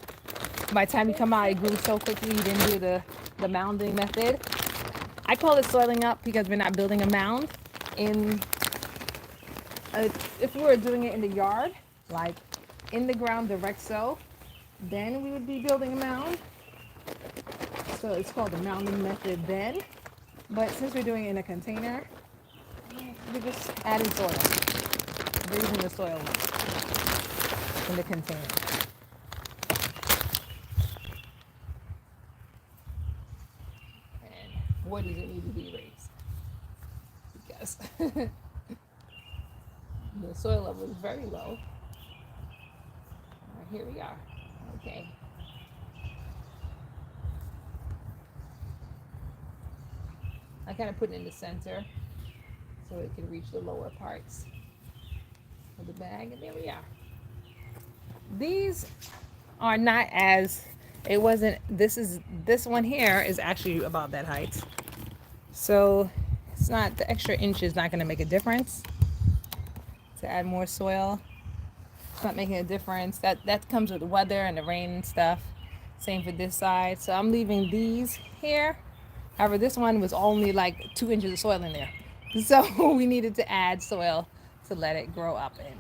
By the time you come out, it grew so quickly, you didn't do the mounding method. I call it soiling up because we're not building a mound. If we were doing it in the yard, like in the ground direct sow, then we would be building a mound. So it's called the mounding method then. But since we're doing it in a container, we're just adding soil. We're using the soil in the container. And boy, does it need to be raised. Because the soil level is very low. Here we are. Okay. I kind of put it in the center so it can reach the lower parts of the bag, and there we are. These are not as, this one here is actually about that height. So it's not, the extra inch is not going to make a difference. To add more soil, it's not making a difference. That comes with the weather and the rain and stuff. Same for this side. So I'm leaving these here. However, this one was only like 2 inches of soil in there. So we needed to add soil to let it grow up in.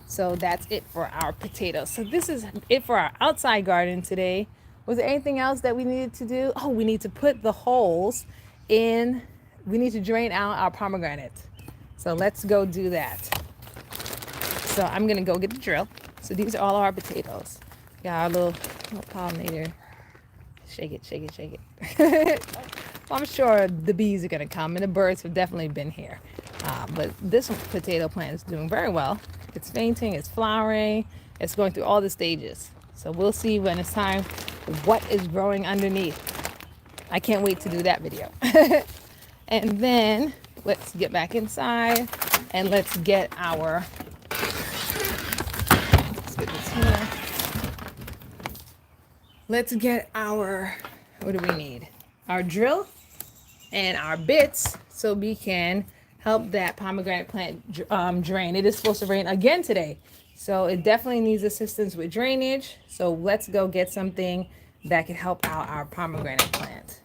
So that's it for our potatoes. So this is it for our outside garden today. Was there anything else that we needed to do? Oh, we need to put the holes in. We need to drain out our pomegranate. So let's go do that. So I'm going to go get the drill. So these are all our potatoes. Got our little pollinator. Shake it, shake it, shake it. Well, I'm sure the bees are going to come, and the birds have definitely been here. But this potato plant is doing very well. It's fainting, it's flowering, it's going through all the stages. So we'll see when it's time what is growing underneath. I can't wait to do that video. And then let's get back inside and let's get our, let's get this here. Let's get our, what do we need? Our drill and our bits so we can help that pomegranate plant drain. It is supposed to rain again today, so it definitely needs assistance with drainage. So let's go get something that can help out our pomegranate plant.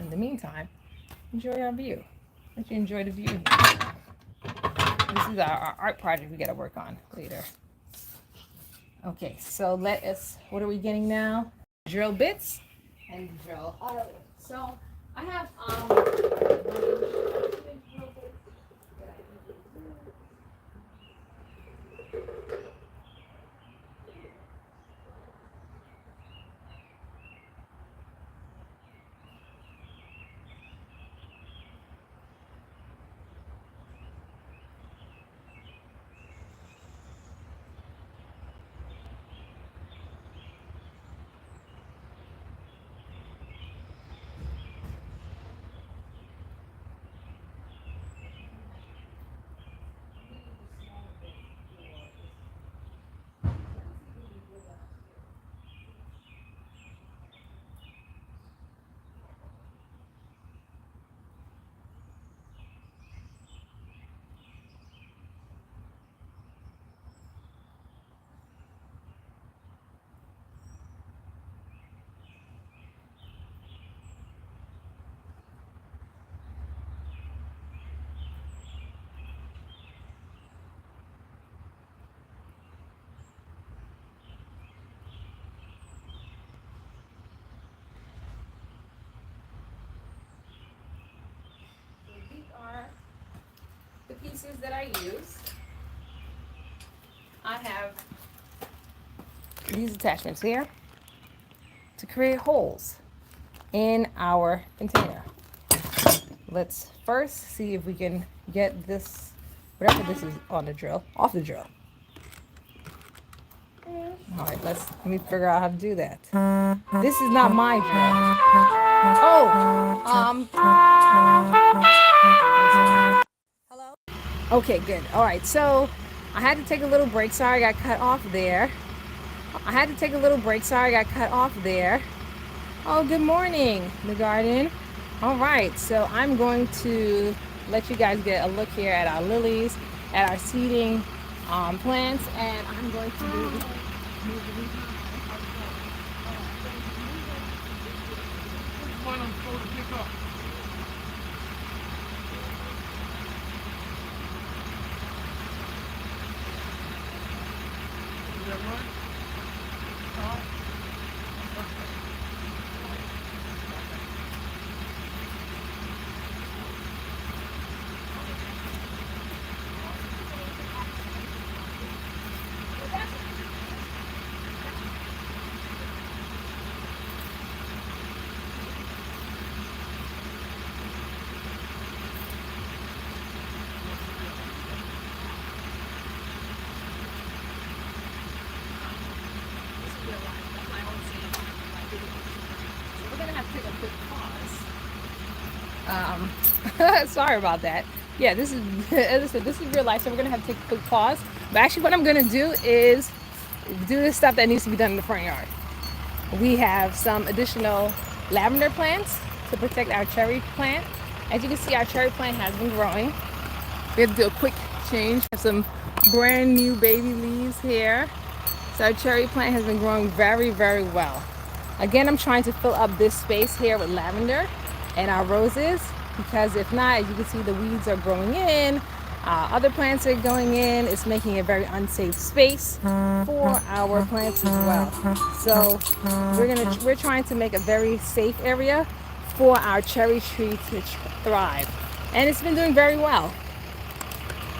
In the meantime, enjoy our view. Let you enjoy the view. This is our art project we got to work on later. Okay, so what are we getting now? Drill bits and drill. So I have these are the pieces that I use. I have these attachments here to create holes in our container. Let's first see if we can get this, whatever this is on the drill, off the drill. All right, let me figure out how to do that. This is not my drill. Hello? Okay, good. All right, so I had to take a little break. Sorry, I got cut off there. Oh, good morning, the garden. All right, so I'm going to let you guys get a look here at our lilies, at our seeding plants, and I'm going to do one I'm supposed to pick up. Is that right? Sorry about that. Yeah, this is as I said, this is real life, so we're gonna have to take a quick pause. But actually, what I'm gonna do is do this stuff that needs to be done in the front yard. We have some additional lavender plants to protect our cherry plant. As you can see, our cherry plant has been growing. We have to do a quick change. Have some brand new baby leaves here. So our cherry plant has been growing very, very well. Again, I'm trying to fill up this space here with lavender and our roses, because if not, as you can see, the weeds are growing in, other plants are going in. It's making a very unsafe space for our plants as well. So we're trying to make a very safe area for our cherry tree to thrive, and it's been doing very well.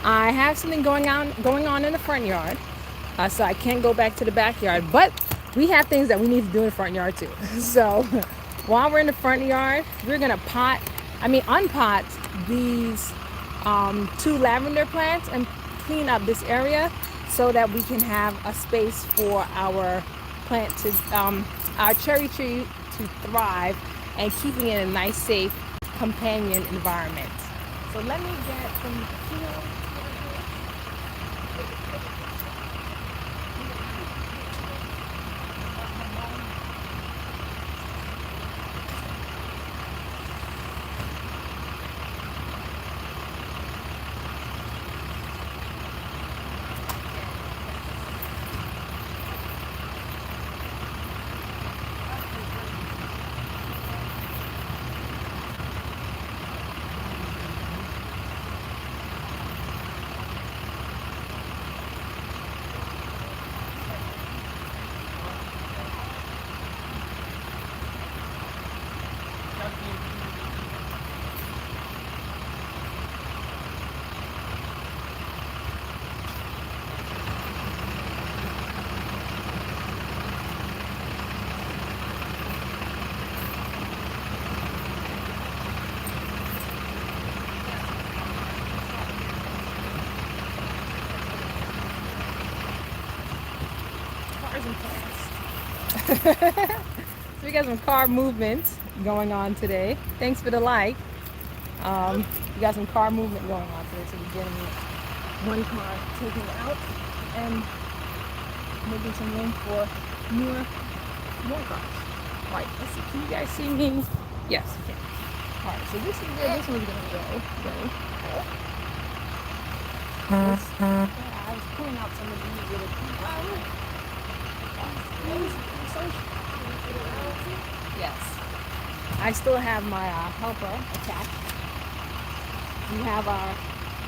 I have something going on in the front yard, so I can't go back to the backyard, but we have things that we need to do in the front yard too. So while we're in the front yard, we're gonna unpot these 2 lavender plants and clean up this area so that we can have a space for our plant to our cherry tree to thrive and keeping it in a nice, safe companion environment. So let me get some So we got some car movement going on today. Thanks for the like. We got some car movement going on today, so we're getting one car taken out and making some room for more cars. All right, let's see. Can you guys see me? Yes, you can. All right, so this is where this one's gonna go. I was pulling out some of these little yes. I still have my helper attached. We have our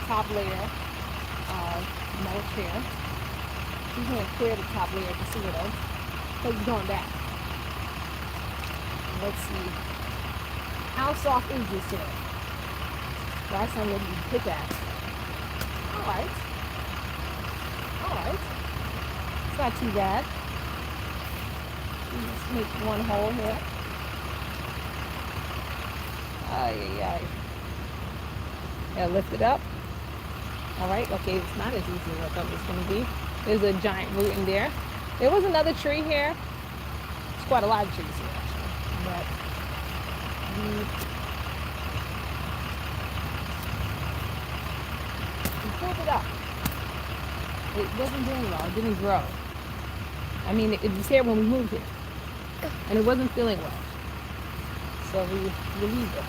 top layer mulch here. She's going to clear the top layer to see it though. So it's going back. Let's see. How soft is this here? Last time we did pick at. Alright. Alright. It's not too bad. Let's make one hole here. Ay. Yeah, lift it up. Alright, okay, it's not as easy as I thought it was going to be. There's a giant root in there. There was another tree here. There's quite a lot of trees here, actually. But we pulled it up. It wasn't doing well. It didn't grow. I mean, it was here when we moved here. And it wasn't feeling well. So we relieved it.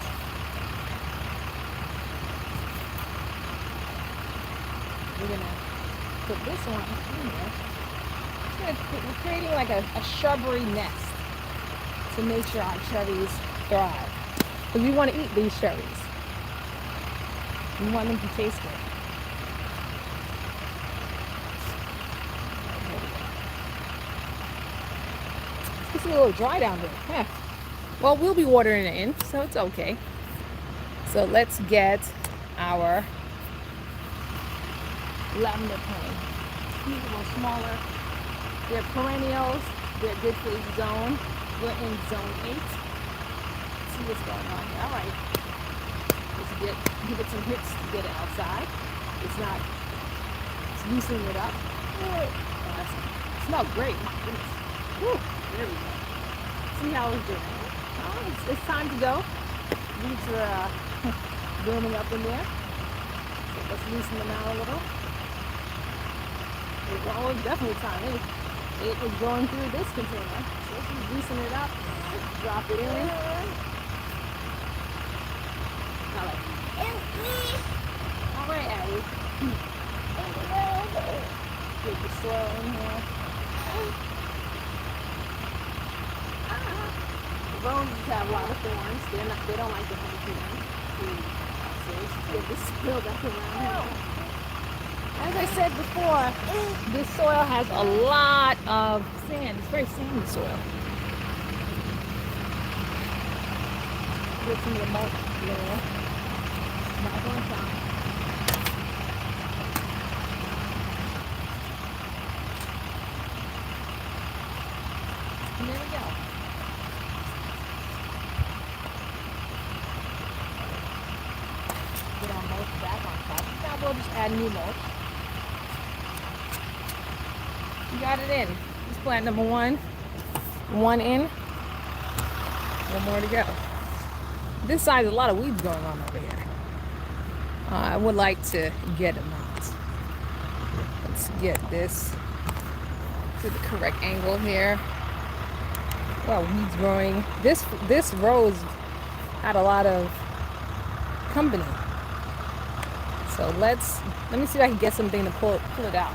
We're going to put this one in there. We're creating like a shrubbery nest to make sure our cherries thrive. Because we want to eat these cherries. We want them to taste good. It's a little dry down there. Yeah. Well, we'll be watering it in, so it's okay. So let's get our lavender plant. These are a little smaller. They're perennials. They're good for this zone. We're in zone 8. Let's see what's going on here. All right. Let's give it some hits to get it outside. It's loosening it up. Oh, it smells great. My goodness. Whew, there we go. See how it's doing. Oh, it's time to go. Weeds are blooming up in there. So let's loosen them out a little. Well, it's definitely time. It was going through this container. So let's just loosen it up. Drop it in. All right, Addie. Get the soil in here. The roses have a lot of thorns. They don't like the honeycomb. So let's just get this soil back around here. As I said before, this soil has a lot of sand. It's very sandy soil. Get some of the mulch layer. Back on top. And there we go. Get our mulch back on top. Now we'll just add new mulch. You got it in. This is plant number 1. 1 in. 1 more to go. This side is a lot of weeds going on over here. I would like to get them out. Let's get this to the correct angle here. Well, weeds growing. This rose had a lot of company. So let me see if I can get something to pull it out.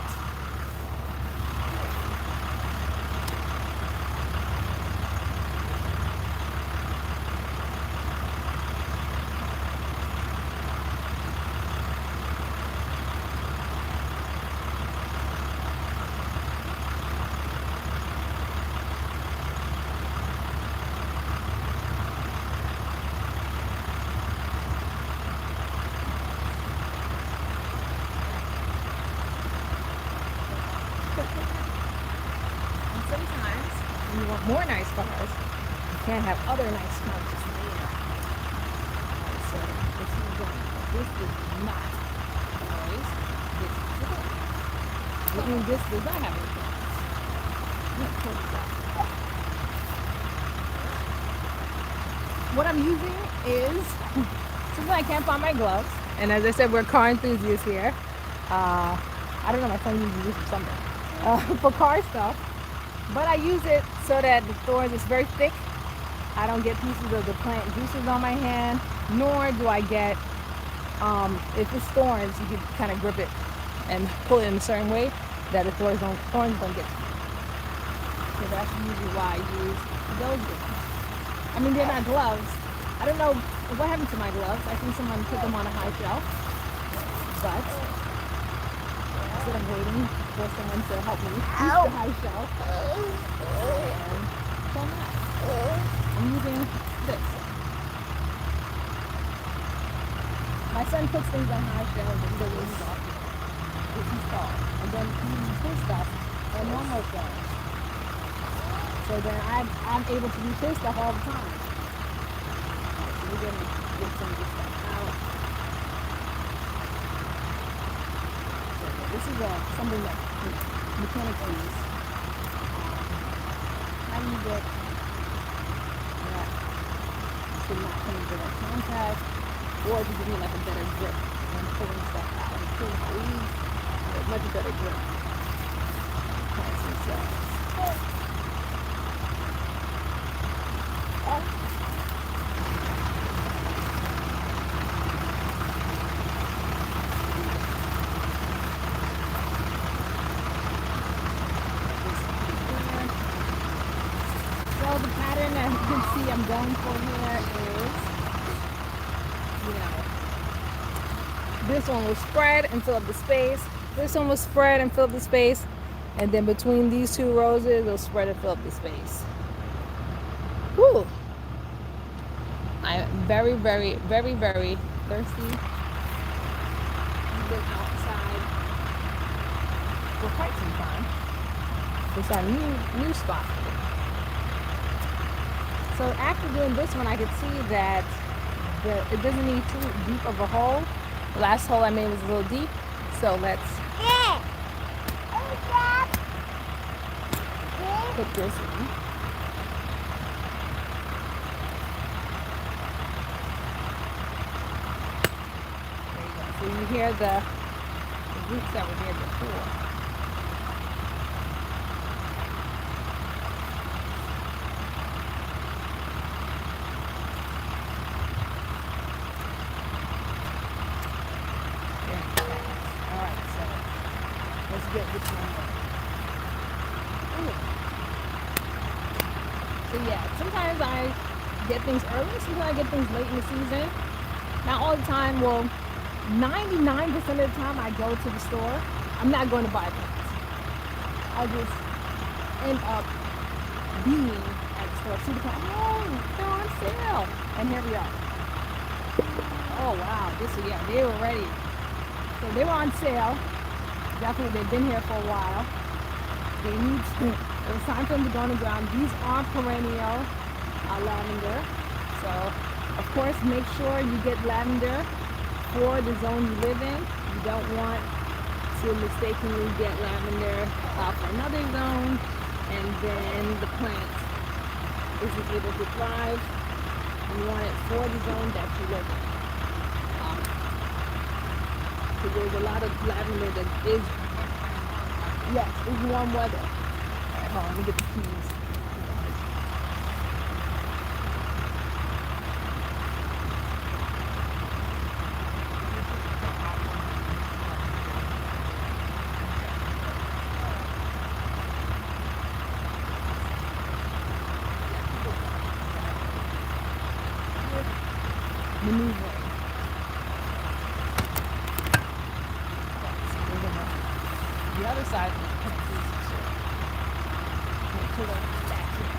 And sometimes, when you want more nice flowers, you can't have other nice flowers just later. So this is going. This is not always. This is this does not have any flowers. Let's pull this out. what I'm using is, since I can't find my gloves, and as I said, we're car enthusiasts here. I don't know, my son uses this for something, for car stuff. But I use it so that the thorns is very thick. I don't get pieces of the plant juices on my hand, nor do I get, if it's thorns, you can kind of grip it and pull it in a certain way that the thorns don't get. So that's usually why I use those gloves. I mean, they're not gloves. I don't know what happened to my gloves. I think someone put them on a high shelf. But instead of waiting for someone to help me use the high shelf, and so I'm using this. My son puts things on high shelves and he doesn't use all of it. It's installed. And then he uses his stuff on normal shelves. So then I'm able to use his stuff all the time. So we're going to get some of this stuff out. So this is something that mechanics use. I use it that should not come into direct contact, or to give me like a better grip when pulling stuff out. And pulling my leaves, a much better grip. Plants themselves. So the pattern that you can see I'm going for here is, this one will spread and fill up the space. This one will spread and fill up the space. And then between these two roses, it'll spread and fill up the space. Whew. I am very, very, very, very thirsty. I've been outside for quite some time. It's our new spot. So after doing this one, I could see that it doesn't need too deep of a hole. The last hole I made was a little deep. So let's put this in. So you hear the roots that were here before. Alright, so let's get this one going. So yeah, sometimes I get things early, sometimes I get things late in the season. Not all the time, well, 99% of the time I go to the store, I'm not going to buy plants. I just end up being at the store. See the plant, oh, they're on sale. And here we are. Oh wow, they were ready. So they were on sale. Definitely, they've been here for a while. It was time for them to go on the ground. These are perennial lavender. So, of course, make sure you get lavender for the zone you live in. You don't want to mistakenly get lavender for another zone, and then the plant isn't able to thrive. You want it for the zone that you live in. So there's a lot of lavender that is, yes, it's warm weather. Alright, hold on, let me get the keys. Maneuvering. The other side of the plant is to the back here.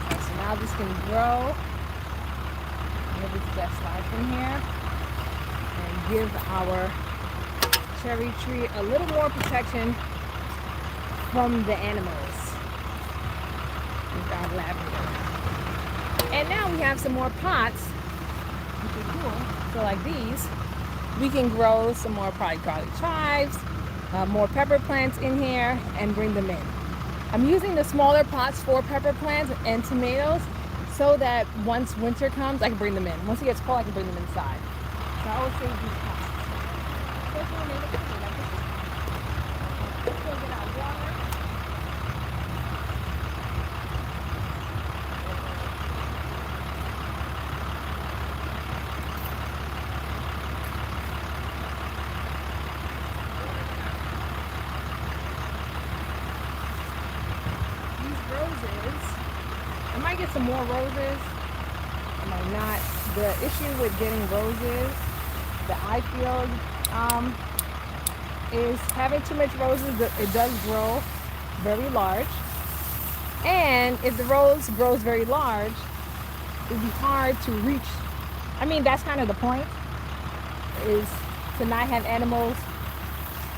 Alright, so now this can grow. Give its best life in here and give our cherry tree a little more protection from the animals with our lavender. And now we have some more pots, which is cool. So like these, we can grow some more probably garlic chives, more pepper plants in here and bring them in. I'm using the smaller pots for pepper plants and tomatoes so that once winter comes, I can bring them in. Once it gets cold, I can bring them inside. So I always save these pots. Especially when they look pretty like this. Let's go get our water. These roses, I might get some more roses. I might not. The issue with getting roses that I feel is having too much roses. It does grow very large, and if the rose grows very large, it'd be hard to reach. I mean, that's kind of the point, is to not have animals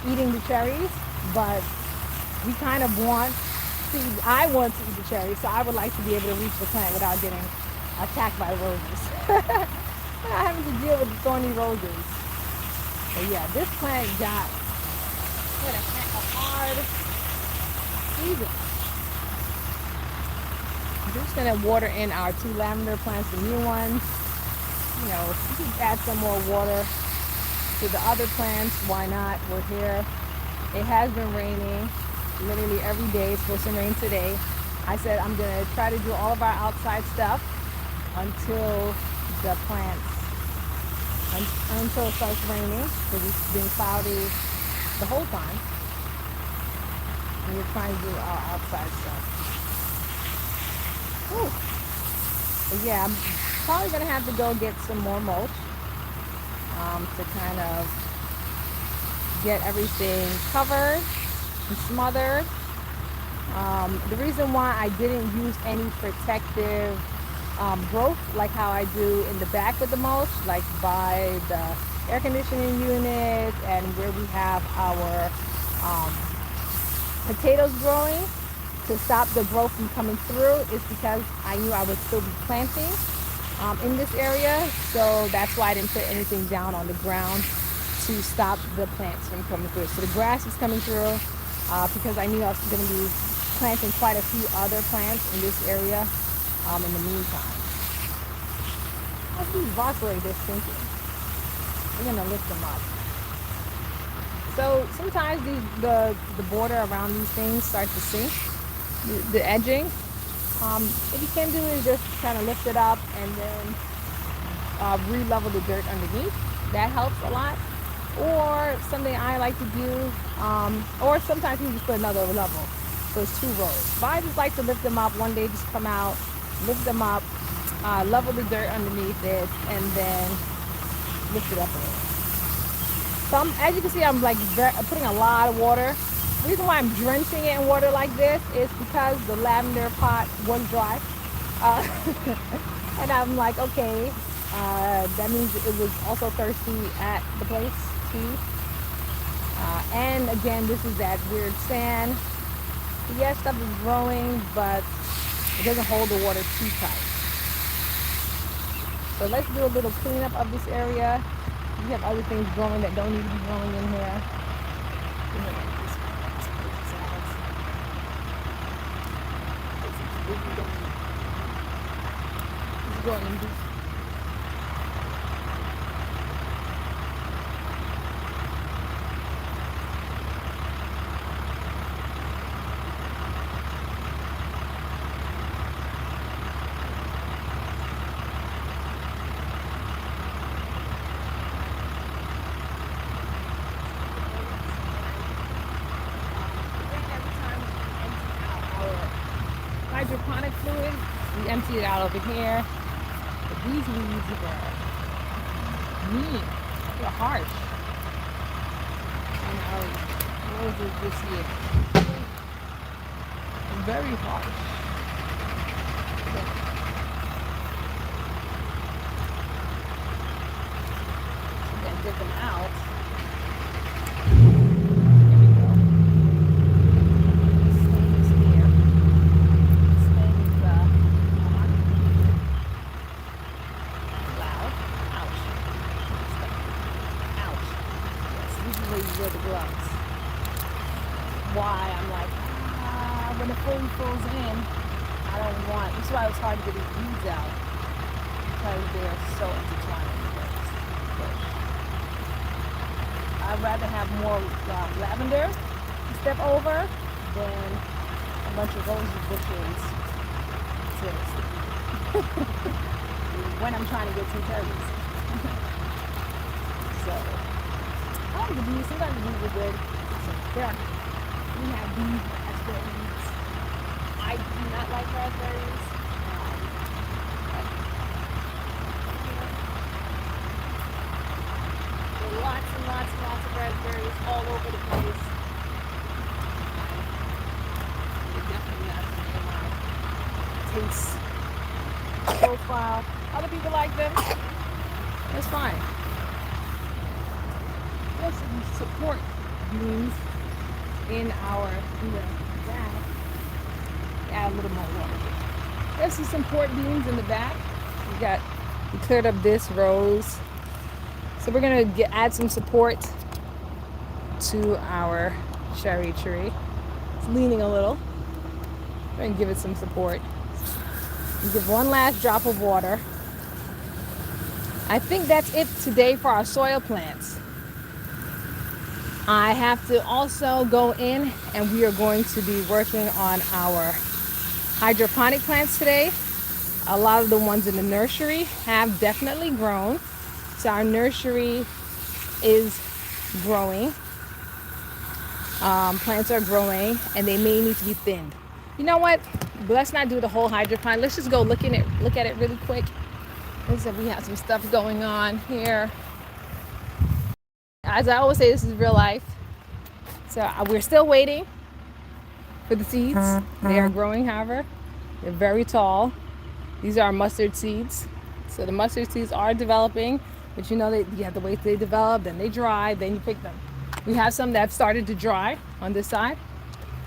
eating the cherries, but we kind of want to, I want to eat the cherries, so I would like to be able to reach the plant without getting attacked by roses. Not having to deal with the thorny roses. But yeah, this plant got a hard season. I'm just gonna water in our 2 lavender plants, the new ones. You know, we can add some more water to the other plants. Why not? We're here. It has been raining literally every day. It's supposed to rain today. I said I'm gonna try to do all of our outside stuff until the plants, until it starts raining, because it's been cloudy the whole time. And we're trying to do our outside stuff. Whew. But yeah, I'm probably gonna have to go get some more mulch to kind of get everything covered and smothered. The reason why I didn't use any protective growth like how I do in the back with the mulch, like by the air conditioning unit and where we have our potatoes growing, to stop the growth from coming through, is because I knew I would still be planting in this area. So that's why I didn't put anything down on the ground to stop the plants from coming through. So the grass is coming through because I knew I was going to be planting quite a few other plants in this area in the meantime. How's these rocks already just sinking? We're going to lift them up. So sometimes the border around these things starts to sink, the edging. What you can do is just kind of lift it up and then re-level the dirt underneath. That helps a lot. Or something I like to do, or sometimes you just put another level. So it's 2 rows. But I just like to lift them up one day, just come out, lift them up, level the dirt underneath it, and then lift it up a little. So as you can see, I'm like putting a lot of water. The reason why I'm drenching it in water like this is because the lavender pot was dry. And I'm like, okay, that means it was also thirsty at the place too. And again, this is that weird sand. Yes, stuff is growing, but it doesn't hold the water too tight. So let's do a little cleanup of this area. We have other things growing that don't need to be growing in here. It's growing in this. Hydroponic fluid, we empty it out over here. But these weeds were mean, they're harsh. And our roses this year, very harsh. So I'm gonna get them out. Wear the gloves. why I'm like, when the fully fills in, I don't want, this is why it's hard to get these weeds out, because they're so intertwined in the roots. But I'd rather have more lavender to step over than a bunch of rose bushes to when I'm trying to get some cherries. So, I like the bees. Sometimes the bees are good. So, there. We have bees, raspberries. I do not like raspberries. But, there are lots and lots and lots of raspberries all over the place. They're definitely not in my taste profile. Other people like them. That's fine. There's some support beans in the back. Add a little more water. There's some support beans in the back. We cleared up this rose. So we're gonna add some support to our cherry tree. It's leaning a little. We're gonna give it some support. We give one last drop of water. I think that's it today for our soil plants. I have to also go in and we are going to be working on our hydroponic plants today. A lot of the ones in the nursery have definitely grown. So our nursery is growing. Plants are growing and they may need to be thinned. You know what? Let's not do the whole hydroponic. Let's just go look at it really quick. Listen, we have some stuff going on here. As I always say, this is real life. So we're still waiting for the seeds. They are growing, however. They're very tall. These are mustard seeds. So the mustard seeds are developing, but you know, you have to wait till they develop, then they dry, then you pick them. We have some that have started to dry on this side.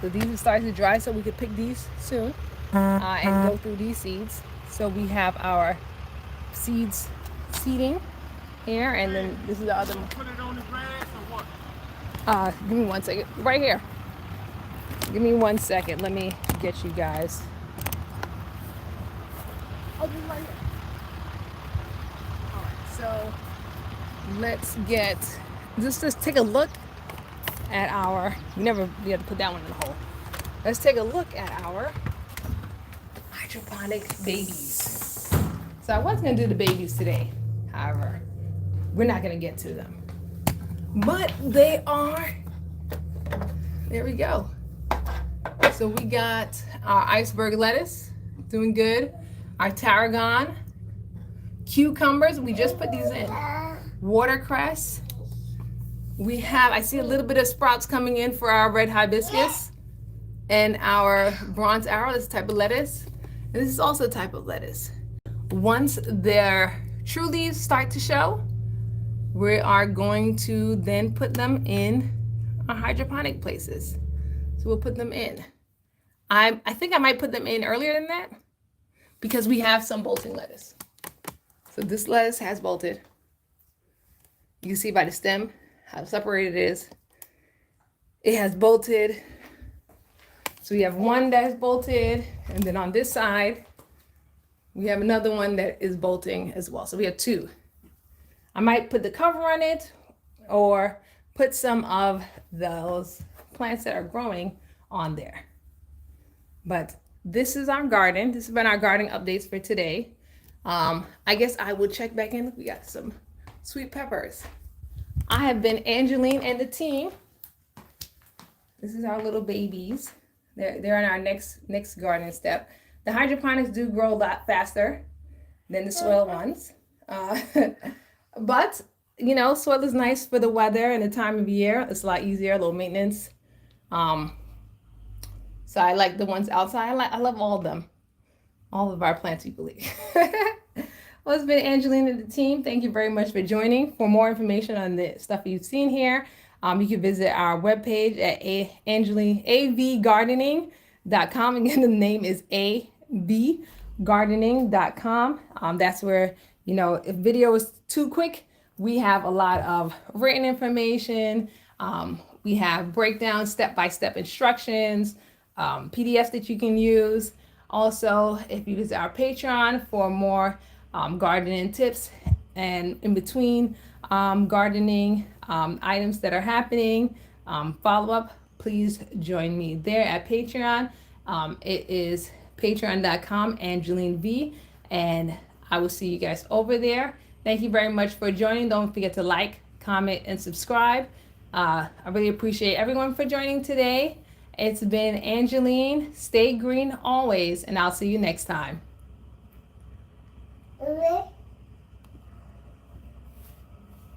So these have started to dry, so we could pick these soon and go through these seeds. So we have our seeds seeding here, and then this is the other one. Put it on the grass or what? Give me 1 second. Right here. Give me 1 second. Let me get you guys. Oh, this is right here. All right. So let's just take a look at our. We had to put that one in the hole. Let's take a look at our hydroponic babies. So I was gonna do the babies today. However, we're not gonna get to them. But they are, there we go. So we got our iceberg lettuce, doing good. Our tarragon, cucumbers, we just put these in. Watercress. We have, I see a little bit of sprouts coming in for our red hibiscus and our bronze arrow, this type of lettuce. And this is also a type of lettuce. Once their true leaves start to show, we are going to then put them in our hydroponic places. So we'll put them in. I think I might put them in earlier than that because we have some bolting lettuce. So this lettuce has bolted. You can see by the stem how separated it is. It has bolted. So we have one that is bolted, and then on this side, we have another one that is bolting as well. So we have two. I might put the cover on it or put some of those plants that are growing on there. But this is our garden. This has been our gardening updates for today. I guess I will check back in. We got some sweet peppers. I have been Angeline and the team. This is our little babies. They're on our next garden step. The hydroponics do grow a lot faster than the soil ones. But, you know, soil is nice for the weather and the time of year. It's a lot easier, low maintenance. So I like the ones outside. I love all of them. All of our plants equally. Well, it's been Angeline and the team. Thank you very much for joining. For more information on the stuff you've seen here, you can visit our webpage at avgardening.com. Again, the name is avgardening.com. That's where, you know, if video is too quick, we have a lot of written information, We have breakdowns, step-by-step instructions, PDFs that you can use. Also, if you visit our Patreon for more gardening tips and in between gardening items that are happening, follow-up, please join me there at Patreon. It is patreon.com, Angeline V, and I will see you guys over there. Thank you very much for joining. Don't forget to like, comment, and subscribe. I really appreciate everyone for joining today. It's been Angeline. Stay green always, and I'll see you next time.